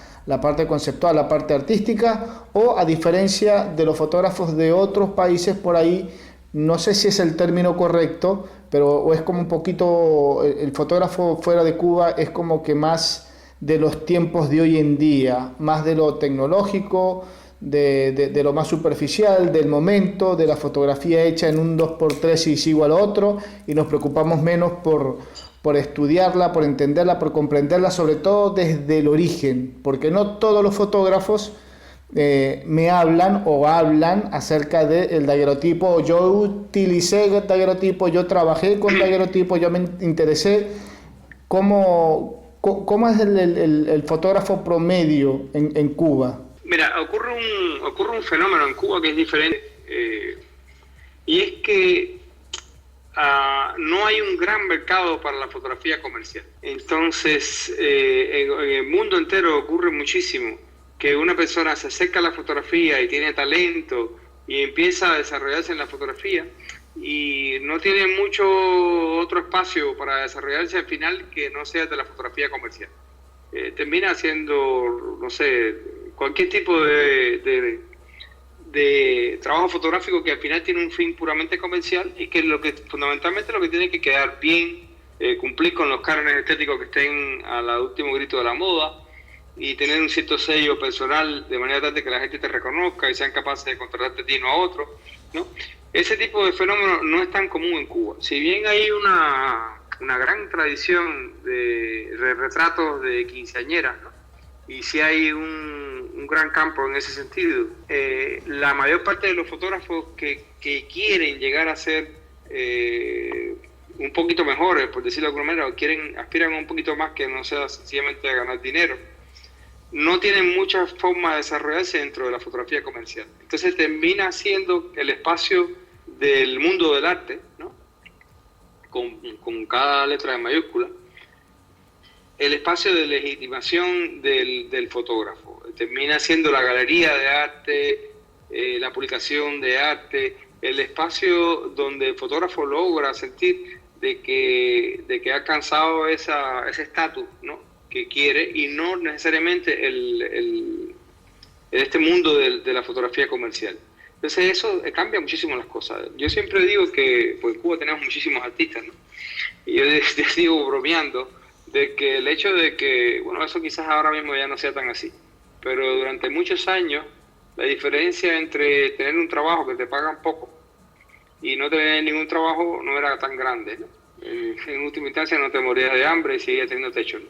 parte conceptual, la parte artística, o a diferencia de los fotógrafos de otros países por ahí, no sé si es el término correcto, pero o es como un poquito, el fotógrafo fuera de Cuba es como que más de los tiempos de hoy en día, más de lo tecnológico, de lo más superficial, del momento, de la fotografía hecha en un 2x3 y es igual a otro, y nos preocupamos menos por estudiarla, por entenderla, por comprenderla, sobre todo desde el origen, porque no todos los fotógrafos me hablan o hablan acerca del daguerrotipo. Yo utilicé el daguerrotipo, yo trabajé con daguerrotipo, yo me interesé. ¿Cómo es el fotógrafo promedio en Cuba? Mira, ocurre un fenómeno en Cuba que es diferente, y es que no hay un gran mercado para la fotografía comercial. Entonces, en el mundo entero ocurre muchísimo que una persona se acerca a la fotografía y tiene talento y empieza a desarrollarse en la fotografía y no tiene mucho otro espacio para desarrollarse al final que no sea de la fotografía comercial. Termina haciendo, no sé, cualquier tipo de trabajo fotográfico que al final tiene un fin puramente comercial y que fundamentalmente lo que tiene que quedar bien, cumplir con los cánones estéticos que estén al último grito de la moda y tener un cierto sello personal de manera tal de que la gente te reconozca y sean capaces de contratarte a ti, no a otro, ¿no? Ese tipo de fenómeno no es tan común en Cuba. Si bien hay una gran tradición de retratos de quinceañeras, ¿no? Y si hay un gran campo en ese sentido, la mayor parte de los fotógrafos que quieren llegar a ser un poquito mejores, por decirlo de alguna manera, aspiran a un poquito más que no sea sencillamente a ganar dinero, no tienen muchas formas de desarrollarse dentro de la fotografía comercial. Entonces termina siendo el espacio del mundo del arte, ¿no? Con cada letra de mayúscula, el espacio de legitimación del fotógrafo. Termina siendo la galería de arte, la publicación de arte, el espacio donde el fotógrafo logra sentir de que ha alcanzado ese estatus, ¿no?, que quiere, y no necesariamente este mundo de la fotografía comercial. Entonces eso cambia muchísimo las cosas. Yo siempre digo que pues, en Cuba tenemos muchísimos artistas, ¿no? Y yo les digo bromeando de que el hecho de que, bueno, eso quizás ahora mismo ya no sea tan así, pero durante muchos años la diferencia entre tener un trabajo que te pagan poco y no tener ningún trabajo no era tan grande, ¿no? En última instancia no te morías de hambre y seguías teniendo techo, ¿no?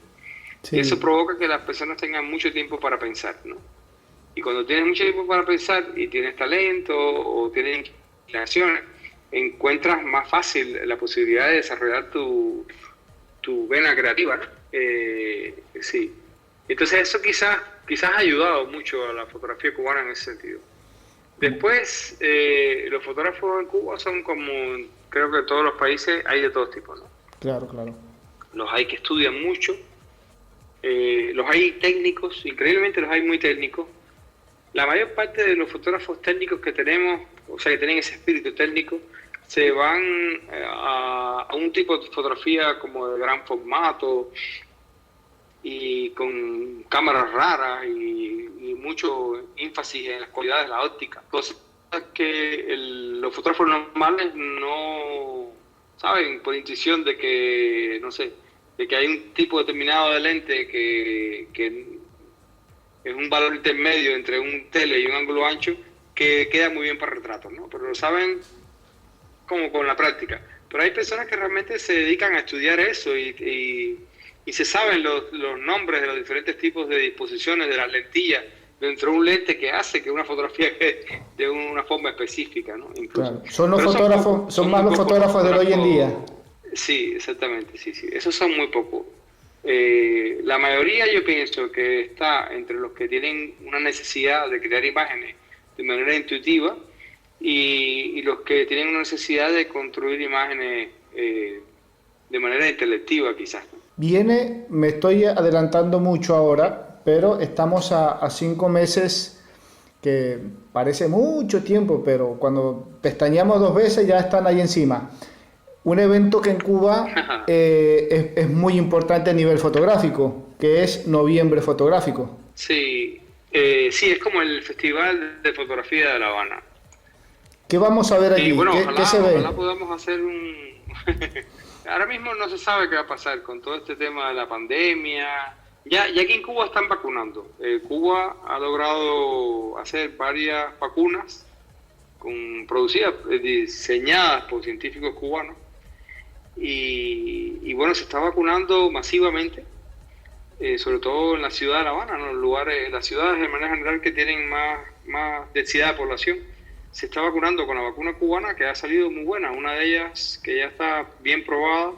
Sí. Y eso provoca que las personas tengan mucho tiempo para pensar, ¿no? Y cuando tienes mucho tiempo para pensar y tienes talento o tienes inclinaciones, encuentras más fácil la posibilidad de desarrollar tu vena creativa, ¿no? Sí. Entonces eso quizás ha ayudado mucho a la fotografía cubana en ese sentido. Después, los fotógrafos en Cuba son como, creo que en todos los países hay de todos tipos, ¿no? Claro, claro. Los hay que estudian mucho, los hay técnicos, increíblemente los hay muy técnicos. La mayor parte de los fotógrafos técnicos que tenemos, o sea, que tienen ese espíritu técnico, se van a un tipo de fotografía como de gran formato y con cámaras raras y mucho énfasis en las cualidades de la óptica, cosas que los fotógrafos normales no saben por intuición de que, no sé, de que hay un tipo determinado de lente que es un valor intermedio entre un tele y un ángulo ancho que queda muy bien para retratos, ¿no? Pero lo saben como con la práctica. Pero hay personas que realmente se dedican a estudiar eso y se saben los nombres de los diferentes tipos de disposiciones de las lentillas dentro de un lente que hace que una fotografía quede de una forma específica, ¿no? Claro. Son los fotógrafos, son más los fotógrafos de hoy en día. Sí, exactamente, sí. Esos son muy pocos. La mayoría yo pienso que está entre los que tienen una necesidad de crear imágenes de manera intuitiva, y los que tienen una necesidad de construir imágenes de manera intelectiva quizás. Me estoy adelantando mucho ahora, pero estamos a 5 meses, que parece mucho tiempo, pero cuando pestañeamos 2 veces ya están ahí encima. Un evento que en Cuba es muy importante a nivel fotográfico, que es Noviembre Fotográfico. Sí, sí, es como el Festival de Fotografía de La Habana. ¿Qué vamos a ver allí? Y bueno, ¿Qué se ve? ojalá podamos hacer un... Ahora mismo no se sabe qué va a pasar con todo este tema de la pandemia. Ya aquí en Cuba están vacunando. Cuba ha logrado hacer varias vacunas producidas, diseñadas por científicos cubanos. Y bueno, se está vacunando masivamente, sobre todo en la ciudad de La Habana, ¿no? Las ciudades de manera general que tienen más densidad de población. Se está vacunando con la vacuna cubana, que ha salido muy buena. Una de ellas, que ya está bien probada,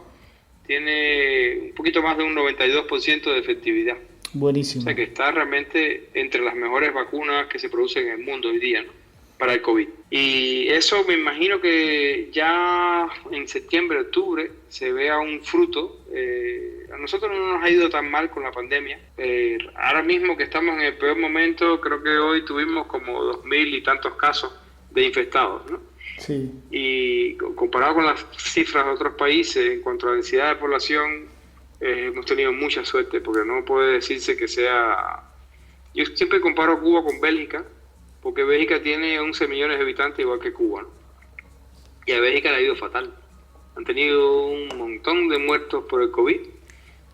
tiene un poquito más de un 92% de efectividad. Buenísimo. O sea que está realmente entre las mejores vacunas que se producen en el mundo hoy día, ¿no? Para el COVID. Y eso me imagino que ya en septiembre, octubre, se vea un fruto. A nosotros no nos ha ido tan mal con la pandemia. Ahora mismo que estamos en el peor momento, creo que hoy tuvimos como 2.000 y tantos casos de infectados, ¿no? Sí. Y comparado con las cifras de otros países en cuanto a densidad de población, hemos tenido mucha suerte, porque no puede decirse que sea... Yo siempre comparo Cuba con Bélgica, porque Bélgica tiene 11 millones de habitantes igual que Cuba, ¿no? Y a Bélgica le ha ido fatal. Han tenido un montón de muertos por el COVID,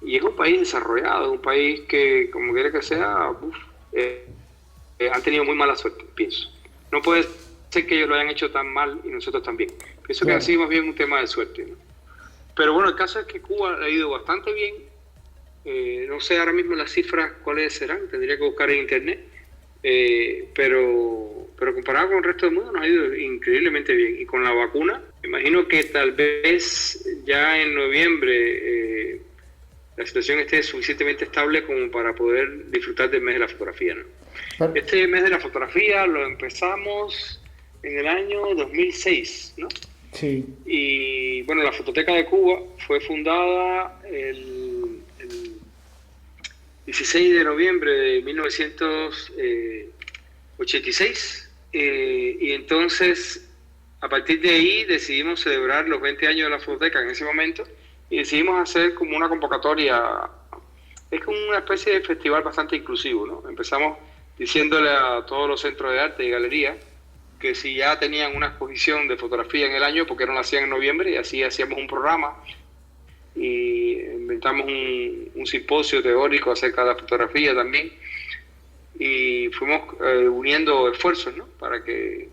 y es un país desarrollado, un país que, como quiera que sea, han tenido muy mala suerte, pienso. No puede ser que ellos lo hayan hecho tan mal y nosotros también. Pienso que ha sido más bien un tema de suerte, ¿no? Pero bueno, el caso es que Cuba le ha ido bastante bien. No sé ahora mismo las cifras cuáles serán, tendría que buscar en internet. Pero comparado con el resto del mundo nos ha ido increíblemente bien. Y con la vacuna, imagino que tal vez ya en noviembre la situación esté suficientemente estable como para poder disfrutar del mes de la fotografía, ¿no? Este mes de la fotografía lo empezamos en el año 2006, ¿no? Sí. Y bueno, la Fototeca de Cuba fue fundada el 16 de noviembre de 1986, y entonces a partir de ahí decidimos celebrar los 20 años de la Fototeca en ese momento, y decidimos hacer como una convocatoria. Es como una especie de festival bastante inclusivo, ¿no? Empezamos diciéndole a todos los centros de arte y galerías que si ya tenían una exposición de fotografía en el año, porque no la hacían en noviembre, y así hacíamos un programa y inventamos un simposio teórico acerca de la fotografía también, y fuimos uniendo esfuerzos, ¿no? para que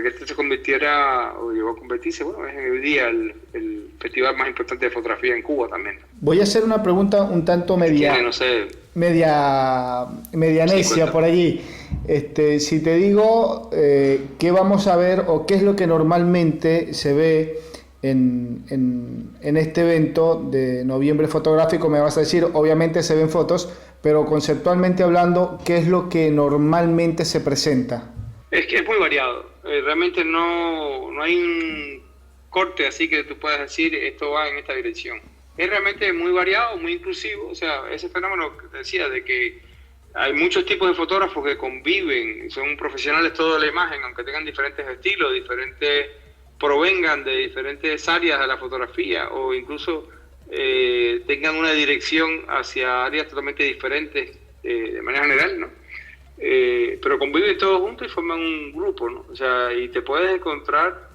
este se convirtiera, o llegó a convertirse, bueno, es hoy día el festival más importante de fotografía en Cuba también. Voy a hacer una pregunta un tanto media necia por allí. Si te digo qué vamos a ver o qué es lo que normalmente se ve en este evento de Noviembre Fotográfico, me vas a decir, obviamente se ven fotos, pero conceptualmente hablando, ¿qué es lo que normalmente se presenta? Es que es muy variado. Realmente no hay un corte así que tú puedas decir esto va en esta dirección. Es realmente muy variado, muy inclusivo. O sea, ese fenómeno que te decía de que hay muchos tipos de fotógrafos que conviven, son profesionales todos de la imagen, aunque tengan diferentes estilos, provengan de diferentes áreas de la fotografía, o incluso tengan una dirección hacia áreas totalmente diferentes de manera general, ¿no? Pero conviven todos juntos y forman un grupo, ¿no? O sea, y te puedes encontrar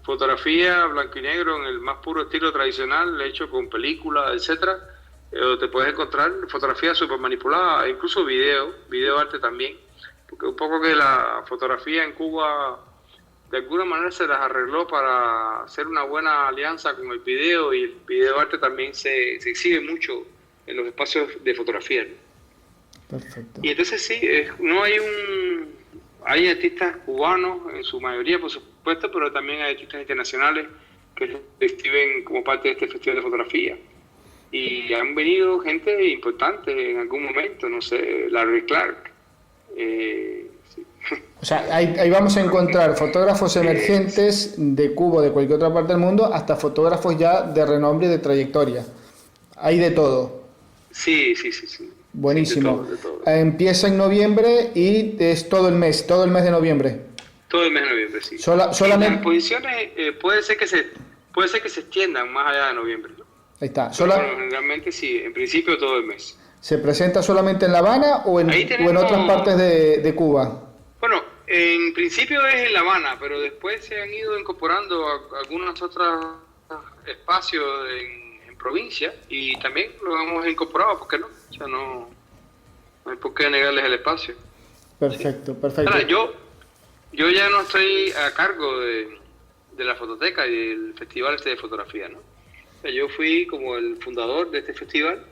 fotografía blanco y negro en el más puro estilo tradicional, hecho con películas, etcétera, o te puedes encontrar fotografía súper manipulada, incluso video arte también, porque un poco que la fotografía en Cuba de alguna manera se las arregló para hacer una buena alianza con el video, y el video arte también se exhibe mucho en los espacios de fotografía, ¿no? Perfecto. Y entonces sí, hay artistas cubanos en su mayoría, por supuesto, pero también hay artistas internacionales que se exhiben como parte de este festival de fotografía. Y han venido gente importante en algún momento, no sé, Larry Clark. Sí. O sea, ahí vamos a encontrar fotógrafos emergentes de Cuba o de cualquier otra parte del mundo, hasta fotógrafos ya de renombre y de trayectoria. Hay de todo. Sí. Buenísimo. Sí, de todo. Empieza en noviembre y es todo el mes de noviembre. Todo el mes de noviembre, sí. Solamente. Las exposiciones puede ser que se extiendan más allá de noviembre, ¿no? Ahí está. Bueno, generalmente sí, en principio todo el mes. ¿Se presenta solamente en La Habana o en otras partes de Cuba? Bueno, en principio es en La Habana, pero después se han ido incorporando algunos otros espacios en provincia y también lo hemos incorporado, ¿por qué no? O sea, no hay por qué negarles el espacio. Perfecto. Ahora, yo ya no estoy a cargo de la fototeca y del festival de fotografía, ¿no? O sea, yo fui como el fundador de este festival,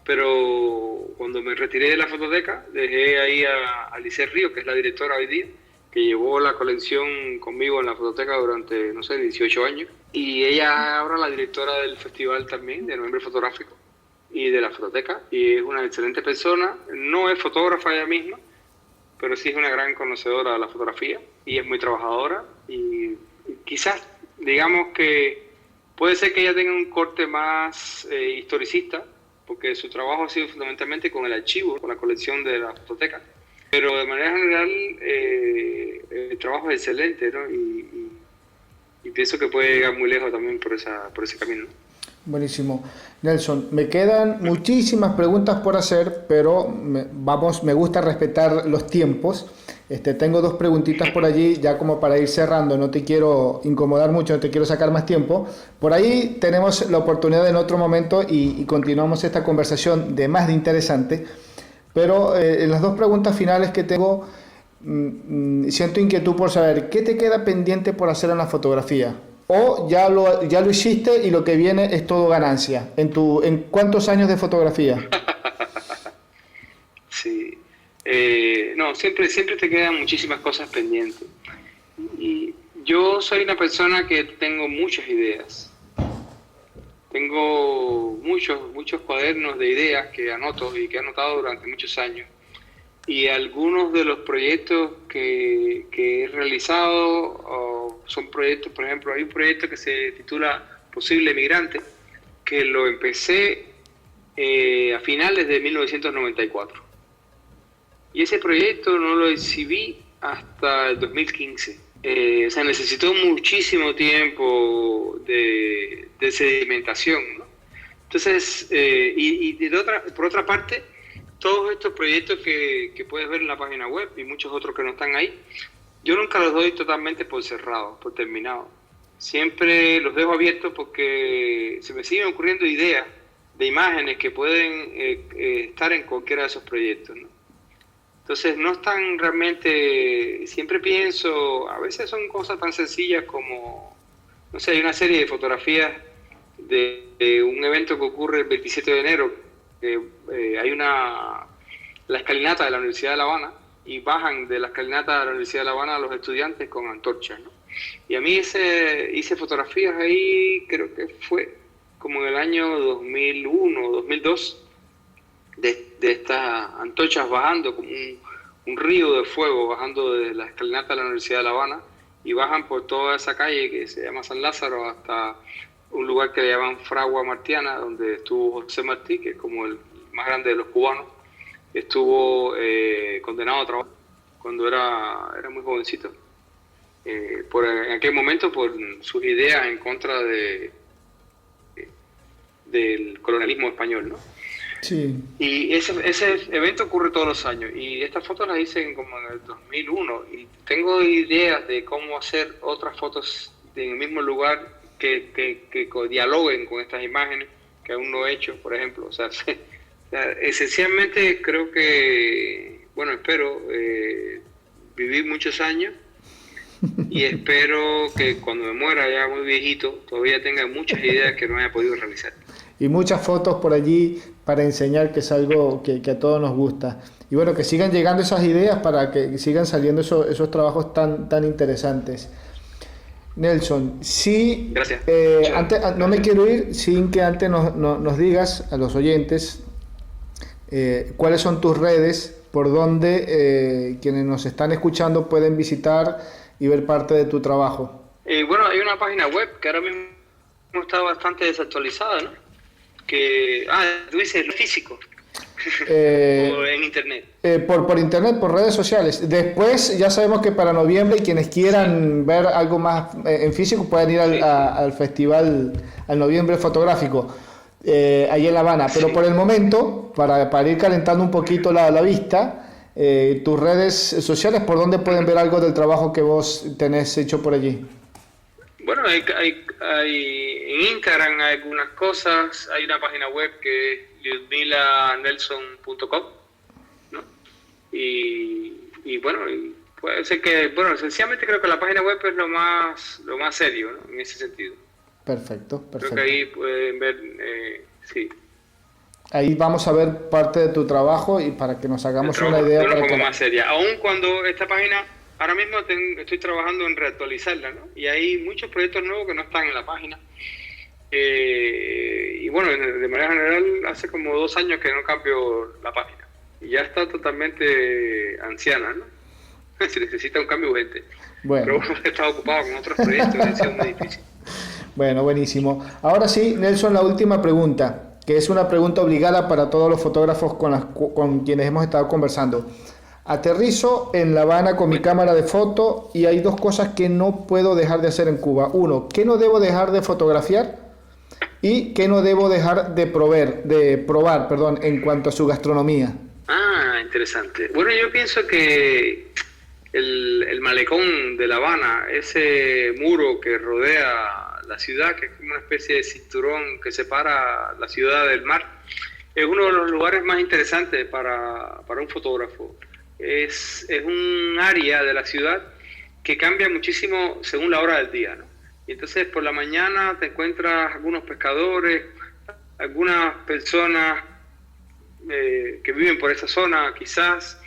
pero cuando me retiré de la fototeca, dejé ahí a Alice Río, que es la directora hoy día, que llevó la colección conmigo en la fototeca durante, 18 años. Y ella ahora la directora del festival también, de Noviembre Fotográfico, y de la fototeca. Y es una excelente persona, no es fotógrafa ella misma, pero sí es una gran conocedora de la fotografía y es muy trabajadora. Y quizás, digamos que puede ser que ella tenga un corte más historicista, porque su trabajo ha sido fundamentalmente con el archivo, con la colección de la fototeca. Pero de manera general, el trabajo es excelente, ¿no? Y pienso que puede llegar muy lejos también por ese camino. Buenísimo. Nelson, me quedan muchísimas preguntas por hacer, pero me gusta respetar los tiempos. Tengo 2 preguntitas por allí, ya como para ir cerrando, no te quiero incomodar mucho, no te quiero sacar más tiempo. Por ahí tenemos la oportunidad en otro momento y continuamos esta conversación de más de interesante. Pero en las 2 preguntas finales que tengo, siento inquietud por saber, ¿qué te queda pendiente por hacer en la fotografía? ¿O ya lo hiciste y lo que viene es todo ganancia? ¿En cuántos años de fotografía? Sí. No, siempre te quedan muchísimas cosas pendientes. Y yo soy una persona que tengo muchas ideas. Tengo muchos cuadernos de ideas que anoto y que he anotado durante muchos años. Y algunos de los proyectos que he realizado son proyectos, por ejemplo, hay un proyecto que se titula Posible Migrante, que lo empecé a finales de 1994. Y ese proyecto no lo exhibí hasta el 2015. O sea, necesitó muchísimo tiempo de sedimentación, ¿no? Entonces, por otra parte, todos estos proyectos que puedes ver en la página web y muchos otros que no están ahí, yo nunca los doy totalmente por cerrados, por terminados. Siempre los dejo abiertos porque se me siguen ocurriendo ideas de imágenes que pueden estar en cualquiera de esos proyectos, ¿no? Entonces no están realmente, siempre pienso, a veces son cosas tan sencillas como, no sé, hay una serie de fotografías de un evento que ocurre el 27 de enero, hay la escalinata de la Universidad de La Habana, y bajan de la escalinata de la Universidad de La Habana a los estudiantes con antorchas, ¿no? Y a mí hice fotografías ahí, creo que fue como en el año 2001 o 2002, de estas antorchas bajando como un río de fuego, bajando de la escalinata de la Universidad de La Habana, y bajan por toda esa calle que se llama San Lázaro hasta un lugar que le llaman Fragua Martiana, donde estuvo José Martí, que es como el más grande de los cubanos. Estuvo condenado a trabajar cuando era muy jovencito, en aquel momento por sus ideas en contra del colonialismo español, ¿no? Sí. Y ese evento ocurre todos los años, y estas fotos las hice como en el 2001, y tengo ideas de cómo hacer otras fotos en el mismo lugar que dialoguen con estas imágenes que aún no he hecho, por ejemplo. O sea, esencialmente creo que, bueno, espero vivir muchos años y espero que cuando me muera ya muy viejito todavía tenga muchas ideas que no haya podido realizar. Y muchas fotos por allí para enseñar, que es algo que a todos nos gusta. Y bueno, que sigan llegando esas ideas para que sigan saliendo esos trabajos tan interesantes. Nelson, sí, gracias. Antes, no me quiero ir sin que antes nos digas a los oyentes cuáles son tus redes por donde quienes nos están escuchando pueden visitar y ver parte de tu trabajo. Bueno, hay una página web que ahora mismo está bastante desactualizada, ¿no? Tú dices lo físico. O en internet. Por internet, por redes sociales. Después ya sabemos que para noviembre, y quienes quieran ver algo más en físico pueden ir al festival, al Noviembre Fotográfico, ahí en La Habana. Pero por el momento, para ir calentando un poquito la vista, tus redes sociales, ¿por dónde pueden ver algo del trabajo que vos tenés hecho por allí? Bueno, hay en Instagram hay algunas cosas, hay una página web que es lyudmilanelson.com, ¿no? Y bueno, puede ser que, bueno, sencillamente creo que la página web es lo más serio, ¿no? En ese sentido. Perfecto. Creo que ahí pueden ver, sí. Ahí vamos a ver parte de tu trabajo y para que nos hagamos una idea. De una forma más seria. Aún cuando esta página, ahora mismo estoy trabajando en reactualizarla, ¿no? Y hay muchos proyectos nuevos que no están en la página. Y bueno, de manera general, hace como 2 años que no cambio la página. Y ya está totalmente anciana, ¿no? Se necesita un cambio urgente. Bueno. Pero bueno, he estado ocupado con otros proyectos y ha sido muy difícil. Bueno, buenísimo. Ahora sí, Nelson, la última pregunta, que es una pregunta obligada para todos los fotógrafos con quienes hemos estado conversando. Aterrizo en La Habana con mi cámara de foto y hay 2 cosas que no puedo dejar de hacer en Cuba. 1, ¿qué no debo dejar de fotografiar? ¿Y qué no debo dejar de probar, en cuanto a su gastronomía? Interesante. Bueno, yo pienso que el malecón de La Habana, ese muro que rodea la ciudad, que es como una especie de cinturón que separa la ciudad del mar, es uno de los lugares más interesantes para un fotógrafo. Es un área de la ciudad que cambia muchísimo según la hora del día, ¿no? Y entonces por la mañana te encuentras algunos pescadores, algunas personas que viven por esa zona quizás,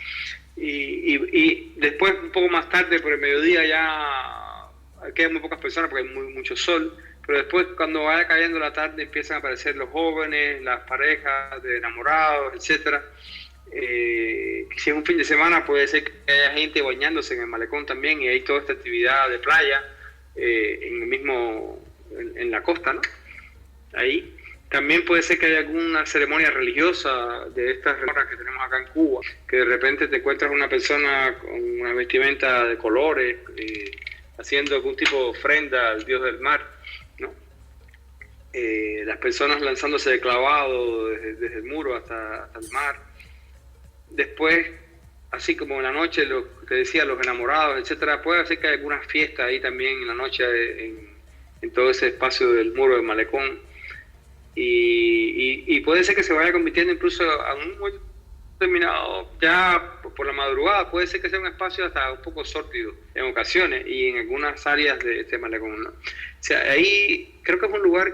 y después un poco más tarde por el mediodía ya quedan muy pocas personas porque hay mucho sol, pero después cuando vaya cayendo la tarde empiezan a aparecer los jóvenes, las parejas de enamorados, etcétera. Si es un fin de semana puede ser que haya gente bañándose en el malecón también y hay toda esta actividad de playa en la costa, ¿no? Ahí también puede ser que haya alguna ceremonia religiosa de estas religiones que tenemos acá en Cuba, que de repente te encuentras una persona con una vestimenta de colores haciendo algún tipo de ofrenda al dios del mar, ¿no? Las personas lanzándose de clavado desde el muro hasta el mar. Después, así como en la noche, lo que te decía, los enamorados, etcétera, puede ser que haya alguna fiesta ahí también en la noche en todo ese espacio del muro del malecón. Y puede ser que se vaya convirtiendo incluso a un momento determinado, ya por la madrugada, puede ser que sea un espacio hasta un poco sórdido en ocasiones y en algunas áreas de este malecón, ¿no? O sea, ahí creo que es un lugar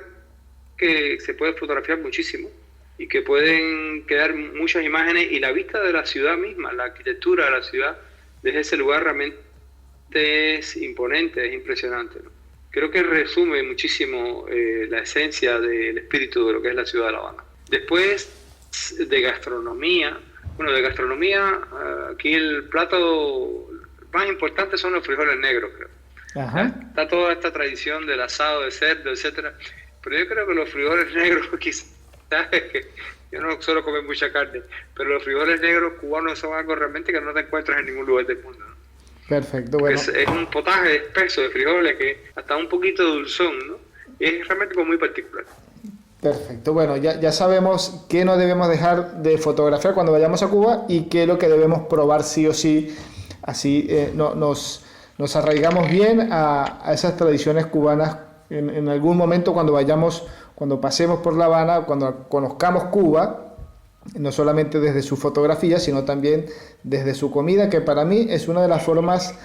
que se puede fotografiar muchísimo y que pueden quedar muchas imágenes, y la vista de la ciudad misma, la arquitectura de la ciudad desde ese lugar realmente es imponente, es impresionante, ¿no? Creo que resume muchísimo la esencia del espíritu de lo que es la ciudad de La Habana. Después de gastronomía, aquí el plato más importante son los frijoles negros, creo. Ajá. Está toda esta tradición del asado de cerdo, etcétera, pero yo creo que los frijoles negros quizás, yo no suelo comer mucha carne, pero los frijoles negros cubanos son algo realmente que no te encuentras en ningún lugar del mundo, ¿no? Perfecto, bueno. Es un potaje espeso de frijoles que hasta un poquito dulzón, ¿no? Y es realmente como muy particular. Perfecto, bueno, ya sabemos qué no debemos dejar de fotografiar cuando vayamos a Cuba y qué es lo que debemos probar sí o sí, así nos arraigamos bien a esas tradiciones cubanas en algún momento cuando pasemos por La Habana, cuando conozcamos Cuba, no solamente desde su fotografía, sino también desde su comida, que para mí es una de las formas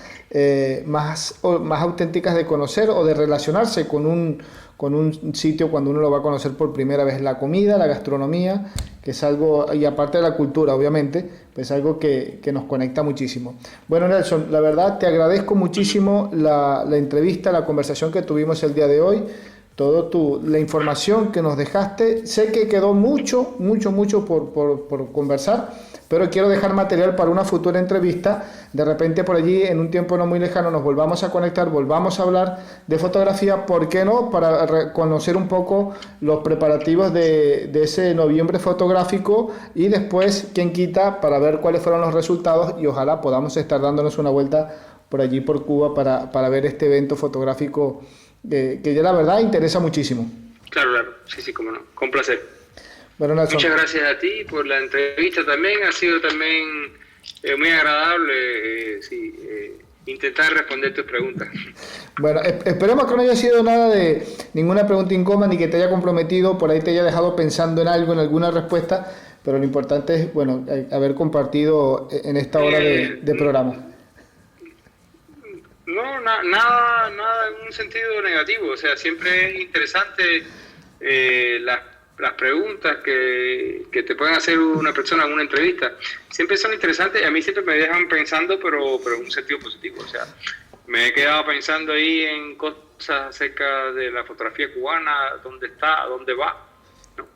más auténticas de conocer o de relacionarse con un sitio cuando uno lo va a conocer por primera vez. La comida, la gastronomía, que es algo, y aparte de la cultura, obviamente, pues algo que nos conecta muchísimo. Bueno, Nelson, la verdad te agradezco muchísimo la entrevista, la conversación que tuvimos el día de hoy. la información que nos dejaste. Sé que quedó mucho por conversar, pero quiero dejar material para una futura entrevista. De repente por allí, en un tiempo no muy lejano, nos volvamos a conectar, volvamos a hablar de fotografía, ¿por qué no? Para conocer un poco los preparativos de ese noviembre fotográfico, y después, quién quita, para ver cuáles fueron los resultados, y ojalá podamos estar dándonos una vuelta por allí por Cuba para ver este evento fotográfico que ya la verdad interesa muchísimo. Claro, sí, cómo no, con placer. Bueno, Nelson, muchas gracias a ti por la entrevista también, ha sido también muy agradable intentar responder tus preguntas. Bueno, esperemos que no haya sido nada de ninguna pregunta incómoda, ni que te haya comprometido, por ahí te haya dejado pensando en algo, en alguna respuesta, pero lo importante es, bueno, haber compartido en esta hora de programa. No, nada en un sentido negativo, o sea, siempre es interesante las preguntas que te pueden hacer una persona en una entrevista. Siempre son interesantes y a mí siempre me dejan pensando, pero en un sentido positivo, o sea, me he quedado pensando ahí en cosas acerca de la fotografía cubana, dónde está, a dónde va, ¿no?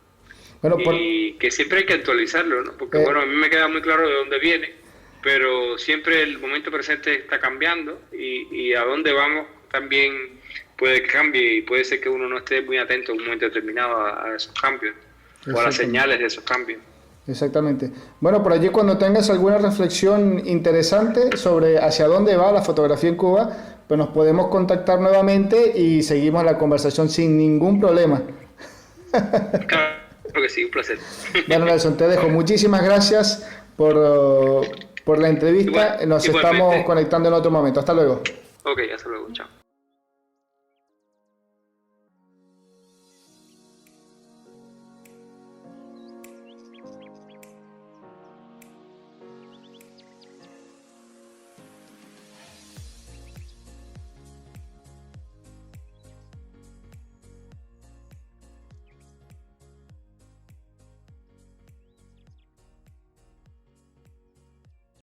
Bueno, y que siempre hay que actualizarlo, ¿no? Porque bueno, a mí me queda muy claro de dónde viene, pero siempre el momento presente está cambiando y a dónde vamos también puede que cambie, y puede ser que uno no esté muy atento en un momento determinado a esos cambios o a las señales de esos cambios. Exactamente. Bueno, por allí, cuando tengas alguna reflexión interesante sobre hacia dónde va la fotografía en Cuba, pues nos podemos contactar nuevamente y seguimos la conversación sin ningún problema. Claro que sí, un placer. Bueno, Nelson, te dejo. Muchísimas gracias por la entrevista. Nos estamos conectando en otro momento. Hasta luego. Ok, hasta luego. Chao.